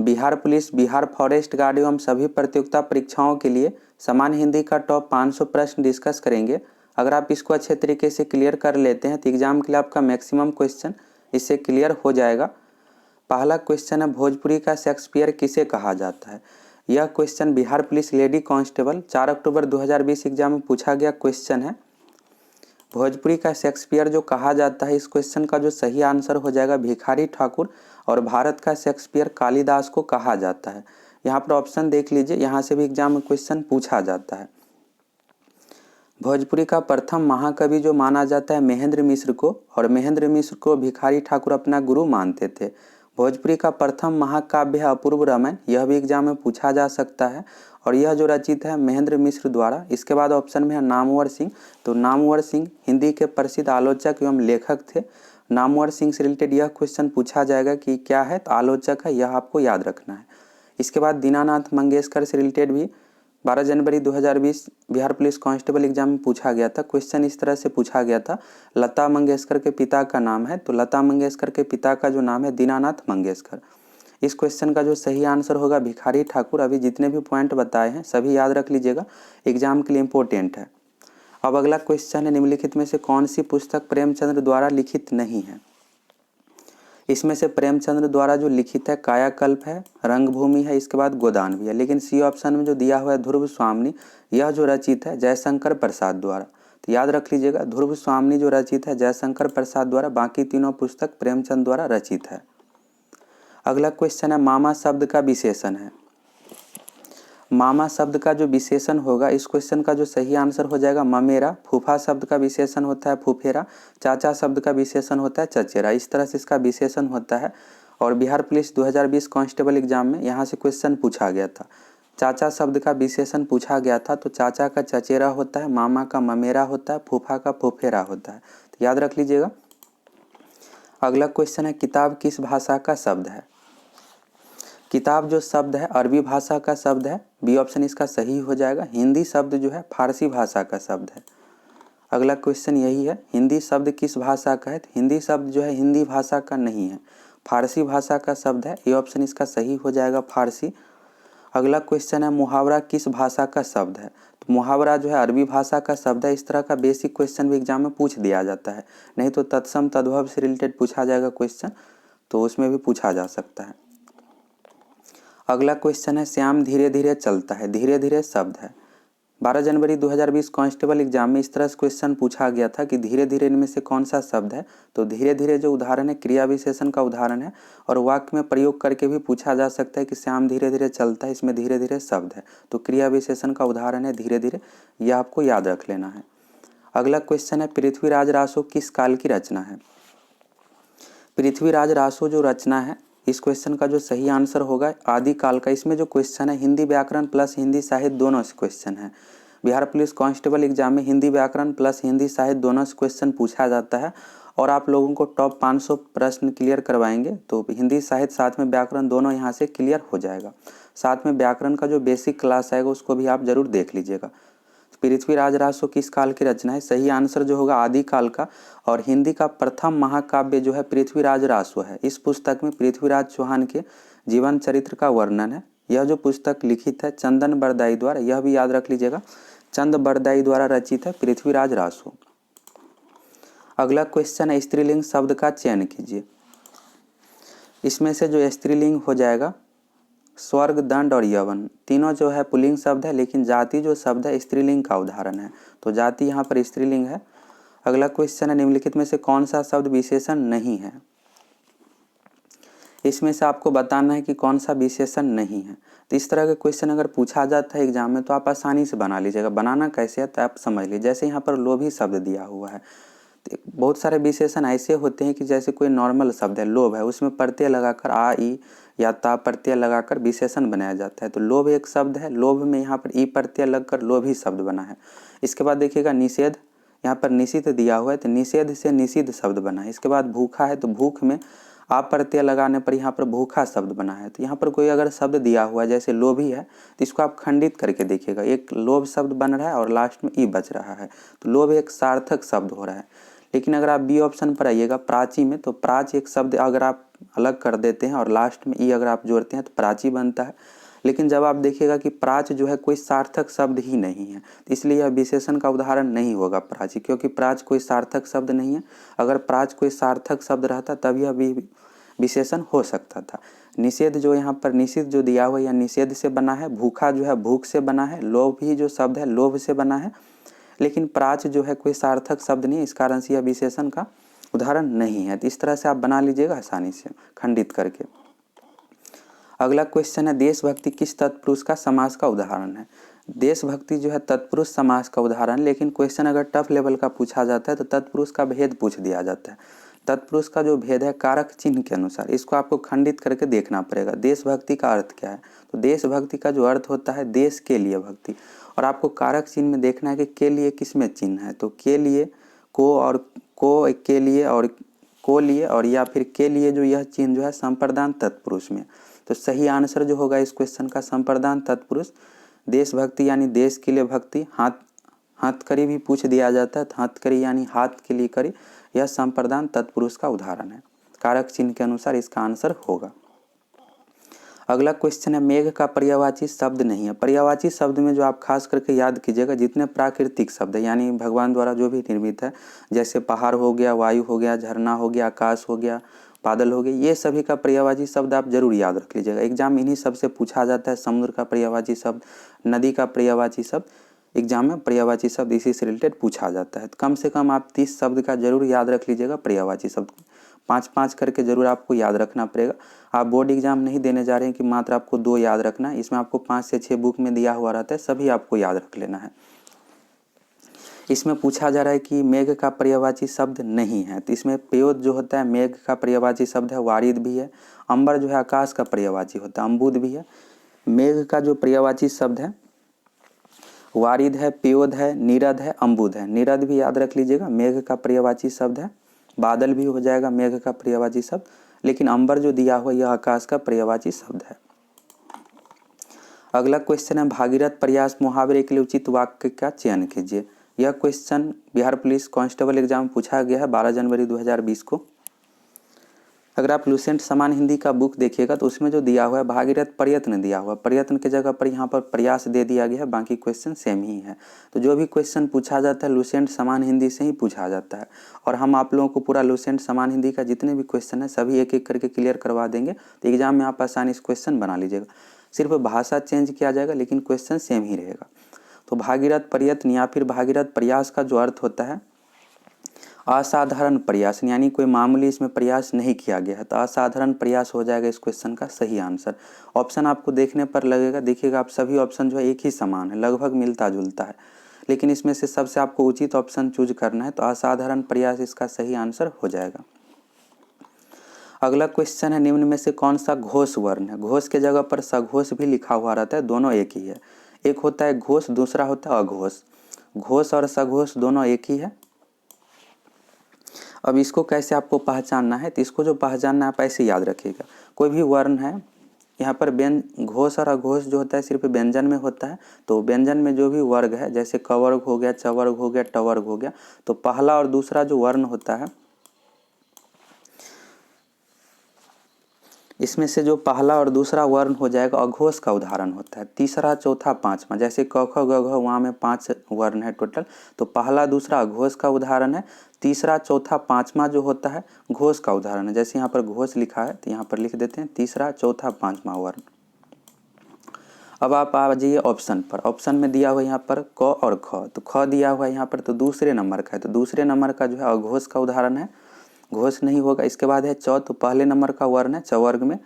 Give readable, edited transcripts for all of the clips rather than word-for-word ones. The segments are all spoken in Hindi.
Bihar police, Bihar forest guard एवं सभी प्रतियोगिता परीक्षाओं के लिए समान हिंदी का टॉप 500 प्रश्न डिस्कस करेंगे। अगर आप इसको अच्छे तरीके से क्लियर कर लेते हैं तो एग्जाम के लिए आपका मैक्सिमम क्वेश्चन इससे क्लियर हो जाएगा। पहला क्वेश्चन है, भोजपुरी का शेक्सपियर किसे कहा जाता है। यह question Bihar police lady constable 4 अक्टूबर 2020 एग्जाम में पूछा गया क्वेश्चन है। भोजपुरी का शेक्सपियर जो कहा जाता है, इस क्वेश्चन का जो सही आंसर हो जाएगा भिखारी ठाकुर, और भारत का शेक्सपियर कालिदास को कहा जाता है। यहाँ पर ऑप्शन देख लीजिए, यहाँ से भी एग्जाम में क्वेश्चन पूछा जाता है। भोजपुरी का प्रथम महाकवि जो माना जाता है महेंद्र मिश्र को, और महेंद्र मिश्र को भिखारी ठाकुर अपना गुरु मानते थे। भोजपुरी का प्रथम महाकाव्य है अपूर्व रामायण, यह भी एग्जाम में पूछा जा सकता है, और यह जो रचित है महेंद्र मिश्र द्वारा। इसके बाद ऑप्शन में है नामवर सिंह, तो नामवर सिंह हिंदी के प्रसिद्ध आलोचक एवं लेखक थे। नामवर सिंह से रिलेटेड यह क्वेश्चन पूछा जाएगा कि क्या है, तो आलोचक है, यह आपको याद रखना है। इसके बाद दीनानाथ मंगेशकर से रिलेटेड भी 12 जनवरी 2020 बिहार पुलिस कांस्टेबल एग्जाम में पूछा गया था। क्वेश्चन इस तरह से पूछा गया था, लता मंगेशकर के पिता का नाम है, तो लता मंगेशकर के पिता का जो नाम है दीनानाथ मंगेशकर। इस क्वेश्चन का जो सही आंसर होगा भिखारी ठाकुर। अभी जितने भी पॉइंट बताए हैं सभी याद रख लीजिएगा, एग्जाम के लिए इम्पोर्टेंट है। अब अगला क्वेश्चन है, निम्नलिखित में से कौन सी पुस्तक प्रेमचंद्र द्वारा लिखित नहीं है। इसमें से प्रेमचंद्र द्वारा जो लिखित है कायाकल्प है, रंगभूमि है, इसके बाद गोदान भी है। लेकिन सी ऑप्शन में जो दिया हुआ है ध्रुव स्वामिनी, यह जो रचित है जयशंकर प्रसाद द्वारा। तो याद रख लीजिएगा, ध्रुव स्वामिनी जो रचित है जयशंकर प्रसाद द्वारा, बाकी तीनों पुस्तक प्रेमचंद द्वारा रचित है। अगला क्वेश्चन है, मामा शब्द का विशेषण है। मामा शब्द का जो विशेषण होगा, इस क्वेश्चन का जो सही आंसर हो जाएगा ममेरा। फूफा शब्द का विशेषण होता है फूफेरा। चाचा शब्द का विशेषण होता है चचेरा। इस तरह से इसका विशेषण होता है। और बिहार पुलिस 2020 कांस्टेबल एग्जाम में यहाँ से क्वेश्चन पूछा गया था, चाचा शब्द का विशेषण पूछा गया था। तो चाचा का चचेरा होता है, मामा का ममेरा होता है, फूफा का फूफेरा होता है। तो याद रख लीजिएगा। अगला क्वेश्चन है, किताब किस भाषा का शब्द है। किताब जो शब्द है अरबी भाषा का शब्द है, बी ऑप्शन इसका सही हो जाएगा। हिंदी शब्द जो है फारसी भाषा का शब्द है। अगला क्वेश्चन यही है, हिंदी शब्द किस भाषा का है। हिंदी शब्द जो है हिंदी भाषा का नहीं है, फारसी भाषा का शब्द है। ये ऑप्शन इसका सही हो जाएगा, फारसी। अगला क्वेश्चन है, मुहावरा किस भाषा का शब्द है। तो मुहावरा जो है अरबी भाषा का शब्द है। इस तरह का बेसिक क्वेश्चन भी एग्जाम में पूछ दिया जाता है, नहीं तो तत्सम तद्भव से रिलेटेड पूछा जाएगा क्वेश्चन, तो उसमें भी पूछा जा सकता है। अगला क्वेश्चन है, श्याम धीरे धीरे चलता है। धीरे धीरे शब्द है। 12 जनवरी 2020 कांस्टेबल एग्जाम में इस तरह से क्वेश्चन पूछा गया था कि धीरे धीरे इनमें से कौन सा शब्द है। तो धीरे धीरे जो उदाहरण है क्रिया विशेषण का उदाहरण है, और वाक्य में प्रयोग करके भी पूछा जा सकता है कि श्याम धीरे धीरे चलता है, इसमें धीरे धीरे शब्द है, तो क्रिया विशेषण का उदाहरण है धीरे धीरे, यह आपको याद रख लेना है। अगला क्वेश्चन है, पृथ्वीराज रासो किस काल की रचना है। पृथ्वीराज रासो जो रचना है, इस क्वेश्चन का जो सही आंसर होगा आदिकाल का। इसमें जो क्वेश्चन है हिंदी व्याकरण प्लस हिंदी साहित्य दोनों से क्वेश्चन है। बिहार पुलिस कांस्टेबल एग्जाम में हिंदी व्याकरण प्लस हिंदी साहित्य दोनों से क्वेश्चन पूछा जाता है, और आप लोगों को टॉप 500 प्रश्न क्लियर करवाएंगे। तो हिंदी साहित्य साथ में व्याकरण दोनों यहाँ से क्लियर हो जाएगा। साथ में व्याकरण का जो बेसिक क्लास आएगा उसको भी आप जरूर देख लीजिएगा। पृथ्वीराज रासो किस काल की रचना है, सही आंसर जो होगा आदिकाल का। और हिंदी का प्रथम महाकाव्य जो है पृथ्वीराज रासो है। इस पुस्तक में पृथ्वीराज चौहान के जीवन चरित्र का वर्णन है। यह जो पुस्तक लिखित है चंदन बरदाई द्वारा, यह भी याद रख लीजिएगा, चंद बरदाई द्वारा रचित है पृथ्वीराज रासो। अगला क्वेश्चन है, स्त्रीलिंग शब्द का चयन कीजिए। इसमें से जो स्त्रीलिंग हो जाएगा स्वर्ग, दंड और यवन, तीनों जो है पुल्लिंग शब्द है, लेकिन जाति जो शब्द है स्त्रीलिंग का उदाहरण है, तो जाति यहाँ पर स्त्रीलिंग है। अगला क्वेश्चन है, निम्नलिखित में से कौन सा शब्द विशेषण नहीं है। इसमें से आपको बताना है कि कौन सा विशेषण नहीं है। तो इस तरह के क्वेश्चन अगर पूछा जाता है एग्जाम में तो आप आसानी से बना लीजिएगा। बनाना कैसे है तो आप समझ लीजिए। जैसे यहाँ पर लोभी शब्द दिया हुआ है, तो बहुत सारे विशेषण ऐसे होते हैं कि जैसे कोई नॉर्मल शब्द है लोभ है, उसमें प्रत्यय लगाकर आ ई या ता प्रत्यय लगाकर विशेषण बनाया जाता है। तो लोभ एक शब्द है, लोभ में यहाँ पर ई प्रत्यय लगकर लोभी शब्द बना है। इसके बाद देखिएगा निषेध, यहाँ पर निषिद्ध दिया हुआ है, तो निषेध से निषिद्ध शब्द बना है। इसके बाद भूखा है, तो भूख में आप प्रत्यय लगाने पर यहाँ पर भूखा शब्द बना है। तो यहाँ पर कोई अगर शब्द दिया हुआ है जैसे लोभी है, तो इसको आप खंडित करके देखिएगा, एक लोभ शब्द बन रहा है और लास्ट में ई बच रहा है, तो लोभ एक सार्थक शब्द हो रहा है। लेकिन अगर आप बी ऑप्शन पर आइएगा प्राची में, तो प्राच एक शब्द अगर आप अलग कर देते हैं और लास्ट में ई अगर आप जोड़ते हैं तो प्राची बनता है। लेकिन जब आप देखिएगा कि प्राच जो है कोई सार्थक शब्द ही नहीं है, तो इसलिए यह विशेषण का उदाहरण नहीं होगा प्राची, क्योंकि प्राच कोई सार्थक शब्द नहीं है। अगर प्राच कोई सार्थक शब्द रहता तब यह भी विशेषण हो सकता था। निषेध जो यहाँ पर निषेध जो दिया हुआ, यह निषेध से बना है। भूखा जो है भूख से बना है। लोभ ही जो शब्द है लोभ से बना है। लेकिन प्राच जो है कोई सार्थक शब्द नहीं, इस कारण से यह विशेषण का उदाहरण नहीं है। तो इस तरह से आप बना लीजिएगा आसानी से खंडित करके। अगला क्वेश्चन है, देशभक्ति किस तत्पुरुष का समास का उदाहरण है। देशभक्ति जो है तत्पुरुष समास का उदाहरण, लेकिन क्वेश्चन अगर टफ लेवल का पूछा जाता है तो तत्पुरुष का भेद पूछ दिया जाता है। तत्पुरुष का जो भेद है कारक चिन्ह के अनुसार, इसको आपको खंडित करके देखना पड़ेगा। देशभक्ति का अर्थ क्या है, तो देशभक्ति का जो अर्थ होता है देश के लिए भक्ति, और आपको कारक चिन्ह में देखना है कि के लिए किसमें चिन्ह है, तो के लिए को और को के लिए और को लिए और या फिर के लिए जो यह चिन्ह जो है संप्रदान तत्पुरुष में। तो सही आंसर जो होगा इस क्वेश्चन का संप्रदान तत्पुरुष। देशभक्ति यानी देश के लिए भक्ति। हथकड़ी भी पूछ दिया जाता है, तो हथकड़ी यानी हाथ के लिए करी, यह संप्रदान तत्पुरुष का उदाहरण है। कारक चिन्ह के अनुसार इसका आंसर होगा। अगला क्वेश्चन है, मेघ का पर्यायवाची शब्द नहीं है। पर्यायवाची शब्द में जो आप खास करके याद कीजिएगा, जितने प्राकृतिक शब्द है यानी भगवान द्वारा जो भी निर्मित है, जैसे पहाड़ हो गया, वायु हो गया, झरना हो गया, आकाश हो गया, बादल हो गए, ये सभी का पर्यायवाची शब्द आप जरूर याद रख लीजिएगा। एग्जाम में इन्हीं सबसे पूछा जाता है। समुद्र का पर्यायवाची शब्द, नदी का पर्यायवाची शब्द, एग्जाम में पर्यायवाची शब्द इसी से रिलेटेड पूछा जाता है। तो कम से कम आप 30 शब्द का जरूर याद रख लीजिएगा पर्यायवाची शब्द, 5-5 करके जरूर आपको याद रखना पड़ेगा। आप बोर्ड एग्जाम नहीं देने जा रहे हैं कि मात्र आपको 2 याद रखना है, इसमें आपको 5 से 6 बुक में दिया हुआ रहता है, सभी आपको याद रख लेना है। इसमें पूछा जा रहा है कि मेघ का पर्यायवाची शब्द नहीं है, तो इसमें पेयोद जो होता है मेघ का पर्यायवाची शब्द है, वारिद भी है। अंबर जो है आकाश का पर्यायवाची होता है, अम्बुद भी है। मेघ का जो पर्यायवाची शब्द है वारिद है, पेयोद है, नीरद है, अम्बुद है। नीरद भी याद रख लीजिएगा, मेघ का पर्यायवाची शब्द है। बादल भी हो जाएगा मेघ का पर्यायवाची शब्द, लेकिन अंबर जो दिया हुआ यह आकाश का पर्यायवाची शब्द है। अगला क्वेश्चन है, भागीरथ प्रयास मुहावरे के लिए उचित वाक्य का चयन कीजिए। यह question Bihar police constable exam में पूछा गया है 12 जनवरी 2020 को। अगर आप लुसेंट समान हिंदी का बुक देखिएगा तो उसमें जो दिया हुआ है भागीरथ प्रयत्न दिया हुआ, प्रयत्न की जगह पर यहाँ पर प्रयास दे दिया गया है, बाकी क्वेश्चन सेम ही है। तो जो भी क्वेश्चन पूछा जाता है लुसेंट समान हिंदी से ही पूछा जाता है, और हम आप लोगों को पूरा लुसेंट समान हिंदी का जितने भी क्वेश्चन है सभी एक एक करके क्लियर करवा देंगे। तो एग्जाम में आप आसानी से क्वेश्चन बना लीजिएगा, सिर्फ भाषा चेंज किया जाएगा लेकिन क्वेश्चन सेम ही रहेगा। तो भागीरथ प्रयत्न या फिर भागीरथ प्रयास का जो अर्थ होता है असाधारण प्रयास, यानी कोई मामूली इसमें प्रयास नहीं किया गया है, तो असाधारण प्रयास हो जाएगा इस क्वेश्चन का सही आंसर। ऑप्शन आपको देखने पर लगेगा, देखिएगा आप सभी ऑप्शन जो है एक ही समान है, लगभग मिलता जुलता है, लेकिन इसमें से सबसे आपको उचित ऑप्शन चूज करना है, तो असाधारण प्रयास इसका सही आंसर हो जाएगा। अगला क्वेश्चन है, निम्न में से कौन सा घोष वर्ण है। घोष के जगह पर सघोष भी लिखा हुआ रहता है, दोनों एक ही है। एक होता है घोष, दूसरा होता है अघोष। घोष और सघोष दोनों एक ही है। अब इसको कैसे आपको पहचानना है, तो इसको जो पहचानना है आप ऐसे याद रखिएगा। कोई भी वर्ण है, यहाँ पर घोष और अघोष जो होता है सिर्फ व्यंजन में होता है, तो व्यंजन में जो भी वर्ग है जैसे कवर्ग हो गया, चवर्ग हो गया, टवर्ग हो गया, तो पहला और दूसरा जो वर्ण होता है इसमें से जो पहला और दूसरा वर्ण हो जाएगा अघोष का उदाहरण होता है। तीसरा, चौथा, पांचवा, जैसे क ख ग घ वहाँ में 5 वर्ण है टोटल, तो पहला दूसरा अघोष का उदाहरण है। तीसरा, चौथा, पांचवा जो होता है घोष का उदाहरण है। जैसे यहाँ पर घोष लिखा है तो यहाँ पर लिख देते हैं तीसरा, चौथा, पांचवा वर्ण। अब आप आ जाइए ऑप्शन पर। ऑप्शन में दिया हुआ यहाँ पर क और ख, तो ख दिया हुआ यहाँ पर तो दूसरे नंबर का है, तो दूसरे नंबर का जो है अघोष का उदाहरण है, घोष नहीं होगा। इसके बाद है च, तो पहले नंबर का वर्ण है चवर्ग में,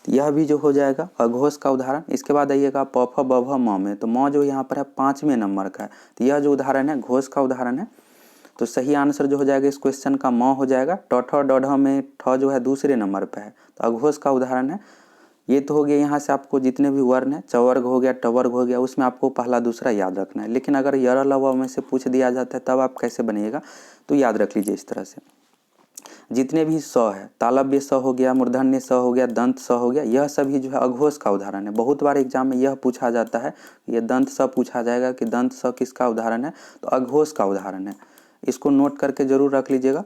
तो यह भी जो हो जाएगा अघोष का उदाहरण। इसके बाद आइएगा प फ ब भ म में, तो म जो यहाँ पर है 5वें नंबर का है, तो यह जो उदाहरण है घोष का उदाहरण है। तो सही आंसर जो हो जाएगा इस क्वेश्चन का म हो जाएगा। ट ठ ड ढ में ठ जो है दूसरे नंबर पर है, तो अघोष का उदाहरण है। ये तो हो गया यहाँ से आपको जितने भी वर्ण है, चवर्ग हो गया, टवर्ग हो गया, उसमें आपको पहला दूसरा याद रखना है। लेकिन अगर यर ल व में से पूछ दिया जाता है तब आप कैसे बनिएगा, तो याद रख लीजिए इस तरह से। जितने भी स है, तालव्य स हो गया, मूर्धन्य स हो गया, दंत स हो गया, यह सभी जो है अघोष का उदाहरण है। बहुत बार एग्जाम में यह पूछा जाता है, ये दंत स पूछा जाएगा कि दंत स किसका उदाहरण है, तो अघोष का उदाहरण है। इसको नोट करके जरूर रख लीजिएगा।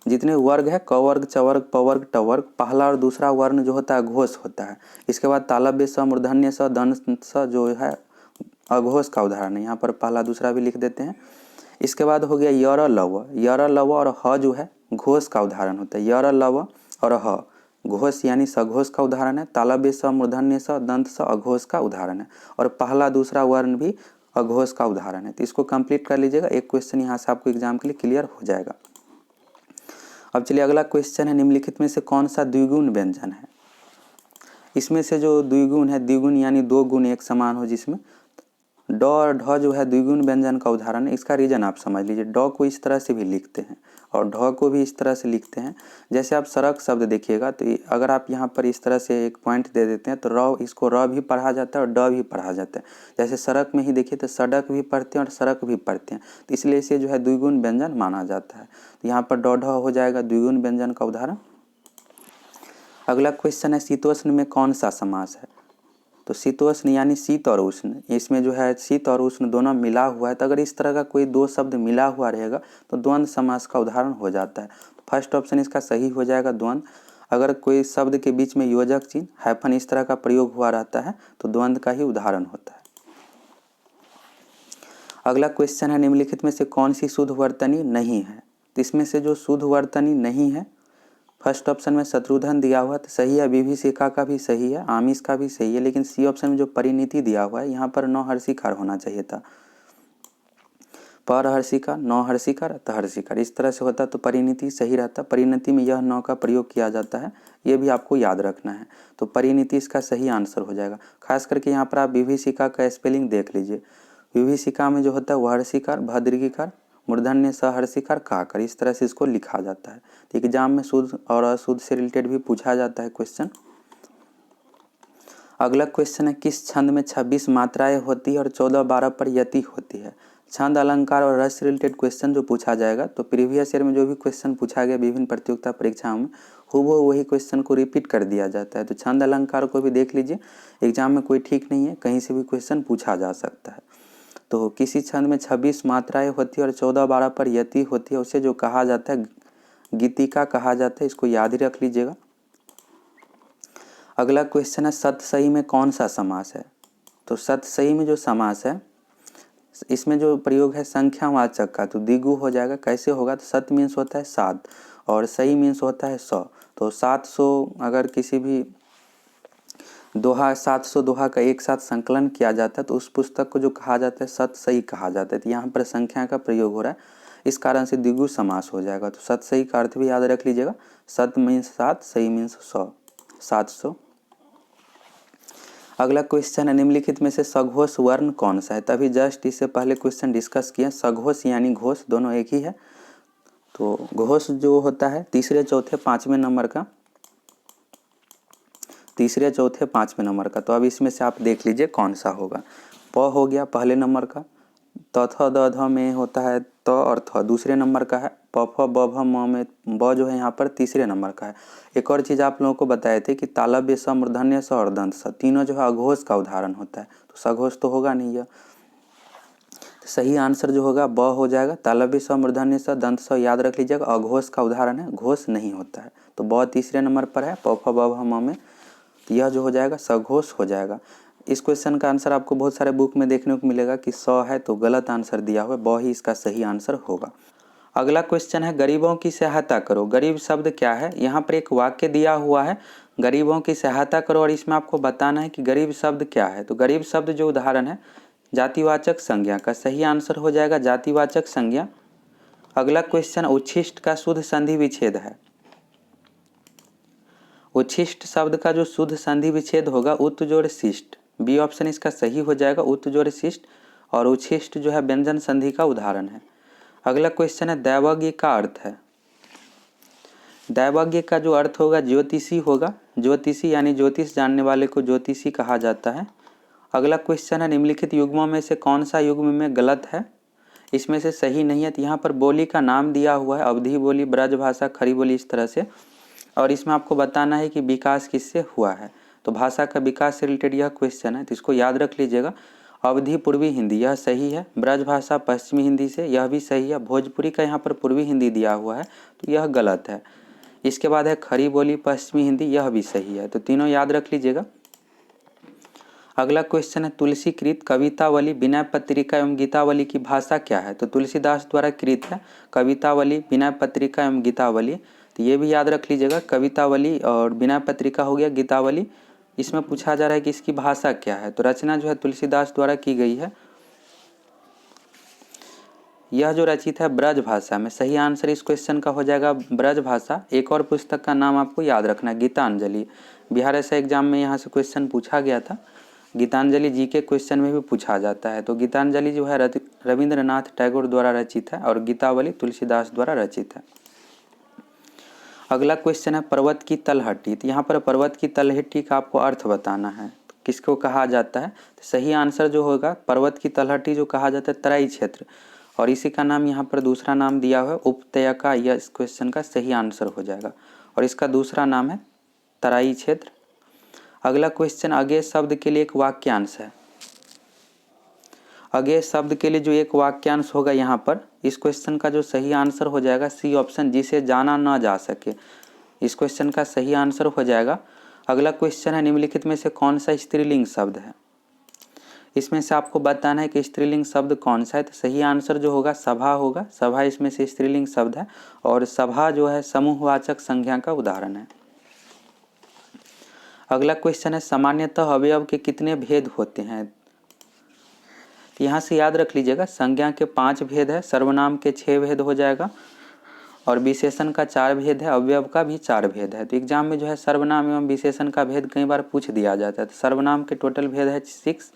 जितने वर्ग है क वर्ग, च वर्ग, प वर्ग, ट वर्ग, पहला और दूसरा वर्ण जो होता है घोष होता है। इसके बाद तालव्य स, मूर्धन्य स, दंत स जो है अघोष का उदाहरण है। यहाँ पर पहला दूसरा भी लिख देते हैं। इसके बाद हो गया यर लव। यर लव और ह जो है घोष का उदाहरण होता है। यर लव और ह घोष यानी सघोष का उदाहरण है। तालव्य स, मूर्धन्य स, दंत स अघोष का उदाहरण है और पहला दूसरा वर्ण भी अघोष का उदाहरण है। तो इसको कंप्लीट कर लीजिएगा, एक क्वेश्चन यहाँ से आपको एग्जाम के लिए क्लियर हो जाएगा। अब चलिए अगला क्वेश्चन है, निम्नलिखित में से कौन सा द्विगुण व्यंजन है। इसमें से जो द्विगुण है, द्विगुण यानी दो गुण एक समान हो, जिसमें ड और ढ जो है द्विगुण व्यंजन का उदाहरण है। इसका रीजन आप समझ लीजिए। ड को इस तरह से भी लिखते हैं और ढ को भी इस तरह से लिखते हैं। जैसे आप सड़क शब्द देखिएगा तो अगर आप यहाँ पर इस तरह से एक पॉइंट दे देते हैं तो र, इसको र भी पढ़ा जाता है और ड भी पढ़ा जाता है। जैसे सड़क में ही देखिए तो सड़क भी पढ़ते हैं और सड़क भी पढ़ते हैं, तो इसलिए इसे जो है द्विगुण व्यंजन माना जाता है। तो यहाँ पर ड ढ हो जाएगा द्विगुण व्यंजन का उदाहरण। अगला क्वेश्चन है, शीतोष्ण में कौन सा समास है। तो शीतोष्ण यानी शीत और उष्ण, इसमें जो है शीत और उष्ण दोनों मिला हुआ है। तो अगर इस तरह का कोई दो शब्द मिला हुआ रहेगा तो द्वंद्व समास का उदाहरण हो जाता है। तो फर्स्ट ऑप्शन इसका सही हो जाएगा द्वंद्व। अगर कोई शब्द के बीच में योजक चिन्ह हाइफन इस तरह का प्रयोग हुआ रहता है तो द्वंद्व का ही उदाहरण होता है। अगला क्वेश्चन है, निम्नलिखित में से कौन सी शुद्ध वर्तनी नहीं है। तो इसमें से जो शुद्ध वर्तनी नहीं है, फर्स्ट ऑप्शन में शत्रुघ्न दिया हुआ तो सही है, विभीषिका का भी सही है, आमिष का भी सही है, लेकिन सी ऑप्शन में जो परिणीति दिया हुआ है यहाँ पर नौ हर्षिकार होना चाहिए था। पर हर्षिकार, नौ हर्षिकार, त हर्षिकार, इस तरह से होता तो परिणीति सही रहता। परिणति में यह नौ का प्रयोग किया जाता है, ये भी आपको याद रखना है। तो परिणीति इसका सही आंसर हो जाएगा। खास करके यहाँ पर आप विभीषिका का स्पेलिंग देख लीजिए। विभीषिका में जो होता है वह हर्षिकार, भद्रिकार, मूर्धन्य स हर्षिकार काकर, इस तरह से इसको लिखा जाता है। तो एग्जाम में शुद्ध और अशुद्ध से रिलेटेड भी पूछा जाता है क्वेश्चन। अगला क्वेश्चन है, किस छंद में 26 मात्राएं होती है और 14-12 पर यति होती है। छंद, अलंकार और रस से रिलेटेड क्वेश्चन जो पूछा जाएगा, तो प्रीवियस ईयर में जो भी क्वेश्चन पूछा गया विभिन्न प्रतियोगिता परीक्षाओं में हूबहू वही क्वेश्चन को रिपीट कर दिया जाता है। तो छंद अलंकार को भी देख लीजिए, एग्जाम में कोई ठीक नहीं है, कहीं से भी क्वेश्चन पूछा जा सकता है। तो किसी छंद में 26 मात्राएं होती है और 14-12 पर यति होती है, उसे जो कहा जाता है गीतिका कहा जाता है। इसको याद ही रख लीजिएगा। अगला क्वेश्चन है, सतसई में कौन सा समास है। तो सतसई में जो समास है, इसमें जो प्रयोग है संख्यावाचक का, तो द्विगु हो जाएगा। कैसे होगा, तो सत मीन्स होता है 7 और सई मीन्स होता है 100। तो 700 अगर किसी भी दोहा 700 दोहा का एक साथ संकलन किया जाता है तो उस पुस्तक को जो कहा जाता है सतसई कहा जाता है। तो यहाँ पर संख्या का प्रयोग हो रहा है, इस कारण से द्विगु समास हो जाएगा। तो सतसई का अर्थ भी याद रख लीजिएगा। सत मीन्स 7, सई मीन्स 100, 700। अगला क्वेश्चन है, निम्नलिखित में से सघोष वर्ण कौन सा है। तभी जस्ट इससे पहले क्वेश्चन डिस्कस किया, सघोष यानी घोष दोनों एक ही है। तो घोष जो होता है तीसरे चौथे पांचवें नंबर का, तीसरे चौथे पांचवें नंबर का। तो अब इसमें से आप देख लीजिए कौन सा होगा। प हो गया पहले नंबर का, त थ द ध में होता है त और थ दूसरे नंबर का है, प फ ब भ म में ब जो है यहाँ पर तीसरे नंबर का है। एक और चीज़ आप लोगों को बताए थे कि तालव्य स, मूर्धन्य स और दंत स तीनों जो है अघोष का उदाहरण होता है। तो सघोष तो होगा नहीं यह। सही आंसर जो होगा ब हो जाएगा। तालव्य स, मूर्धन्य स, दंत स याद रख लीजिएगा, अघोष का उदाहरण है, घोष नहीं होता है। तो ब तीसरे नंबर पर है, प फ ब भ म में, यह जो हो जाएगा सघोष हो जाएगा। इस क्वेश्चन का आंसर आपको बहुत सारे बुक में देखने को मिलेगा कि 100 है, तो गलत आंसर दिया हुआ है, ब ही इसका सही आंसर होगा। अगला क्वेश्चन है, गरीबों की सहायता करो। गरीब शब्द क्या है। यहाँ पर एक वाक्य दिया हुआ है, गरीबों की सहायता करो, और इसमें आपको बताना है कि गरीब शब्द क्या है। तो गरीब शब्द जो उदाहरण है जातिवाचक संज्ञा का सही आंसर हो जाएगा जातिवाचक संज्ञा। अगला क्वेश्चन, उच्छिष्ट का शुद्ध संधि विच्छेद है। उच्छिष्ट शब्द का जो शुद्ध संधि विच्छेद होगा उत जोड़ शिष्ट, बी ऑप्शन इसका सही हो जाएगा, उत जोड़ शिष्ट। और उच्छिष्ट जो है व्यंजन संधि का उदाहरण है। अगला क्वेश्चन है, दैवज्ञ का अर्थ है। दैवज्ञ का जो अर्थ होगा ज्योतिषी होगा। ज्योतिषी यानी ज्योतिष जानने वाले को ज्योतिषी कहा जाता है। अगला क्वेश्चन है, निम्नलिखित युग्मों में से कौन सा युग्म में गलत है। इसमें से सही नहीं है। तो यहाँ पर बोली का नाम दिया हुआ है, अवधी बोली, ब्रज भाषा, खड़ी बोली, इस तरह से। और इसमें आपको बताना है कि विकास किससे हुआ है। तो भाषा का विकास से रिलेटेड यह क्वेश्चन है, तो इसको याद रख लीजिएगा। अवधी पूर्वी हिंदी, यह सही है। ब्रजभाषा पश्चिमी हिंदी से, यह भी सही है। भोजपुरी का यहाँ पर पूर्वी हिंदी दिया हुआ है तो यह गलत है। इसके बाद है खड़ी बोली पश्चिमी हिंदी, यह भी सही है। तो तीनों याद रख लीजिएगा। अगला क्वेश्चन है तुलसीकृत कवितावली विनय पत्रिका एवं गीतावली की भाषा क्या है? तो तुलसीदास द्वारा कृत है कवितावली, विनय पत्रिका एवं गीतावली। तो ये भी याद रख लीजिएगा, कवितावली और विनय पत्रिका हो गया, गीतावली। इसमें पूछा जा रहा है कि इसकी भाषा क्या है? तो रचना जो है तुलसीदास द्वारा की गई है। यह जो रचित है ब्रज भाषा में, सही आंसर इस क्वेश्चन का हो जाएगा ब्रज भाषा। एक और पुस्तक का नाम आपको याद रखना है, गीतांजलि। बिहार ऐसा एग्जाम में यहाँ से क्वेश्चन पूछा गया था। गीतांजलि जी के क्वेश्चन में भी पूछा जाता है। तो गीतांजलि जो है रविंद्रनाथ टैगोर द्वारा रचित है और गीतावली तुलसीदास द्वारा रचित है। अगला क्वेश्चन है पर्वत की तलहटी। तो यहाँ पर पर्वत की तलहटी का आपको अर्थ बताना है, तो किसको कहा जाता है? तो सही आंसर जो होगा पर्वत की तलहटी जो कहा जाता है तराई क्षेत्र, और इसी का नाम यहाँ पर दूसरा नाम दिया हुआ है उपत्यका। यह इस क्वेश्चन का सही आंसर हो जाएगा और इसका दूसरा नाम है तराई क्षेत्र। अगला क्वेश्चन अज्ञेय शब्द के लिए एक वाक्यांश है। अज्ञेय शब्द के लिए जो एक वाक्यांश होगा यहाँ पर, इस क्वेश्चन का जो सही आंसर हो जाएगा सी ऑप्शन, जिसे जाना ना जा सके। इस क्वेश्चन का सही आंसर हो जाएगा। अगला क्वेश्चन है निम्नलिखित में से कौन सा स्त्रीलिंग शब्द है? इसमें से आपको बताना है कि स्त्रीलिंग शब्द कौन सा है। तो सही आंसर जो होगा सभा होगा। सभा इसमें से स्त्रीलिंग शब्द है और सभा जो है समूहवाचक संज्ञा का उदाहरण है। अगला क्वेश्चन है सामान्यतः अवयव के कितने भेद होते हैं? यहाँ से याद रख लीजिएगा, संज्ञा के 5 भेद है, सर्वनाम के 6 भेद हो जाएगा और विशेषण का 4 भेद है, अवयव का भी 4 भेद है। तो एग्जाम में जो है सर्वनाम एवं विशेषण का भेद कई बार पूछ दिया जाता है। तो सर्वनाम के टोटल भेद है 6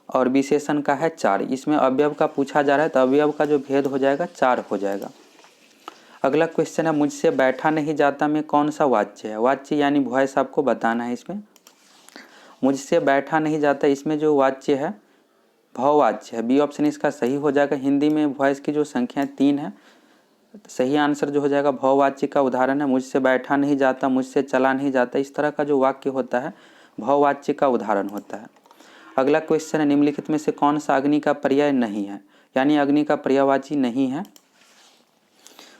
और विशेषण का है 4। इसमें अवयव का पूछा जा रहा है तो अवयव का जो भेद हो जाएगा 4 हो जाएगा। अगला क्वेश्चन है मुझसे बैठा नहीं जाता में कौन सा वाच्य है? वाच्य यानी वॉइस आपको बताना है। इसमें मुझसे बैठा नहीं जाता, इसमें जो वाच्य है भववाच्य है। बी ऑप्शन इसका सही हो जाएगा। हिंदी में वॉइस की जो संख्या 3 है, सही आंसर जो हो जाएगा भववाच्य का उदाहरण है। मुझसे बैठा नहीं जाता, मुझसे चला नहीं जाता, इस तरह का जो वाक्य होता है भववाच्य का उदाहरण होता है। अगला क्वेश्चन है निम्नलिखित में से कौन सा अग्नि का पर्याय नहीं है? यानी अग्नि का पर्यायवाची नहीं है।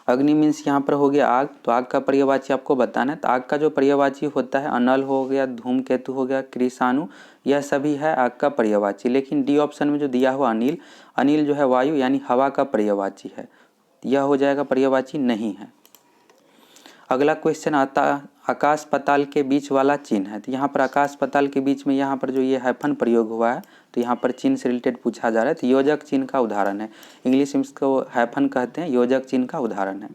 अग्नि मीन्स यहाँ पर हो गया आग, तो आग का पर्यायवाची आपको बताना है। तो आग का जो पर्यायवाची होता है अनल हो गया, धूमकेतु हो गया, कृषाणु, यह सभी है आग का पर्यायवाची। लेकिन डी ऑप्शन में जो दिया हुआ अनिल, अनिल जो है वायु यानी हवा का पर्यायवाची है, यह हो जाएगा पर्यायवाची नहीं है। अगला क्वेश्चन आता आकाश पताल के बीच वाला चिन्ह है। तो यहाँ पर आकाश पताल के बीच में यहाँ पर जो ये हाइफन प्रयोग हुआ है, तो यहाँ पर चिन्ह से रिलेटेड पूछा जा रहा है। तो योजक चिन्ह का उदाहरण है, इंग्लिश में इसको हाइफन कहते हैं, योजक चिन्ह का उदाहरण है।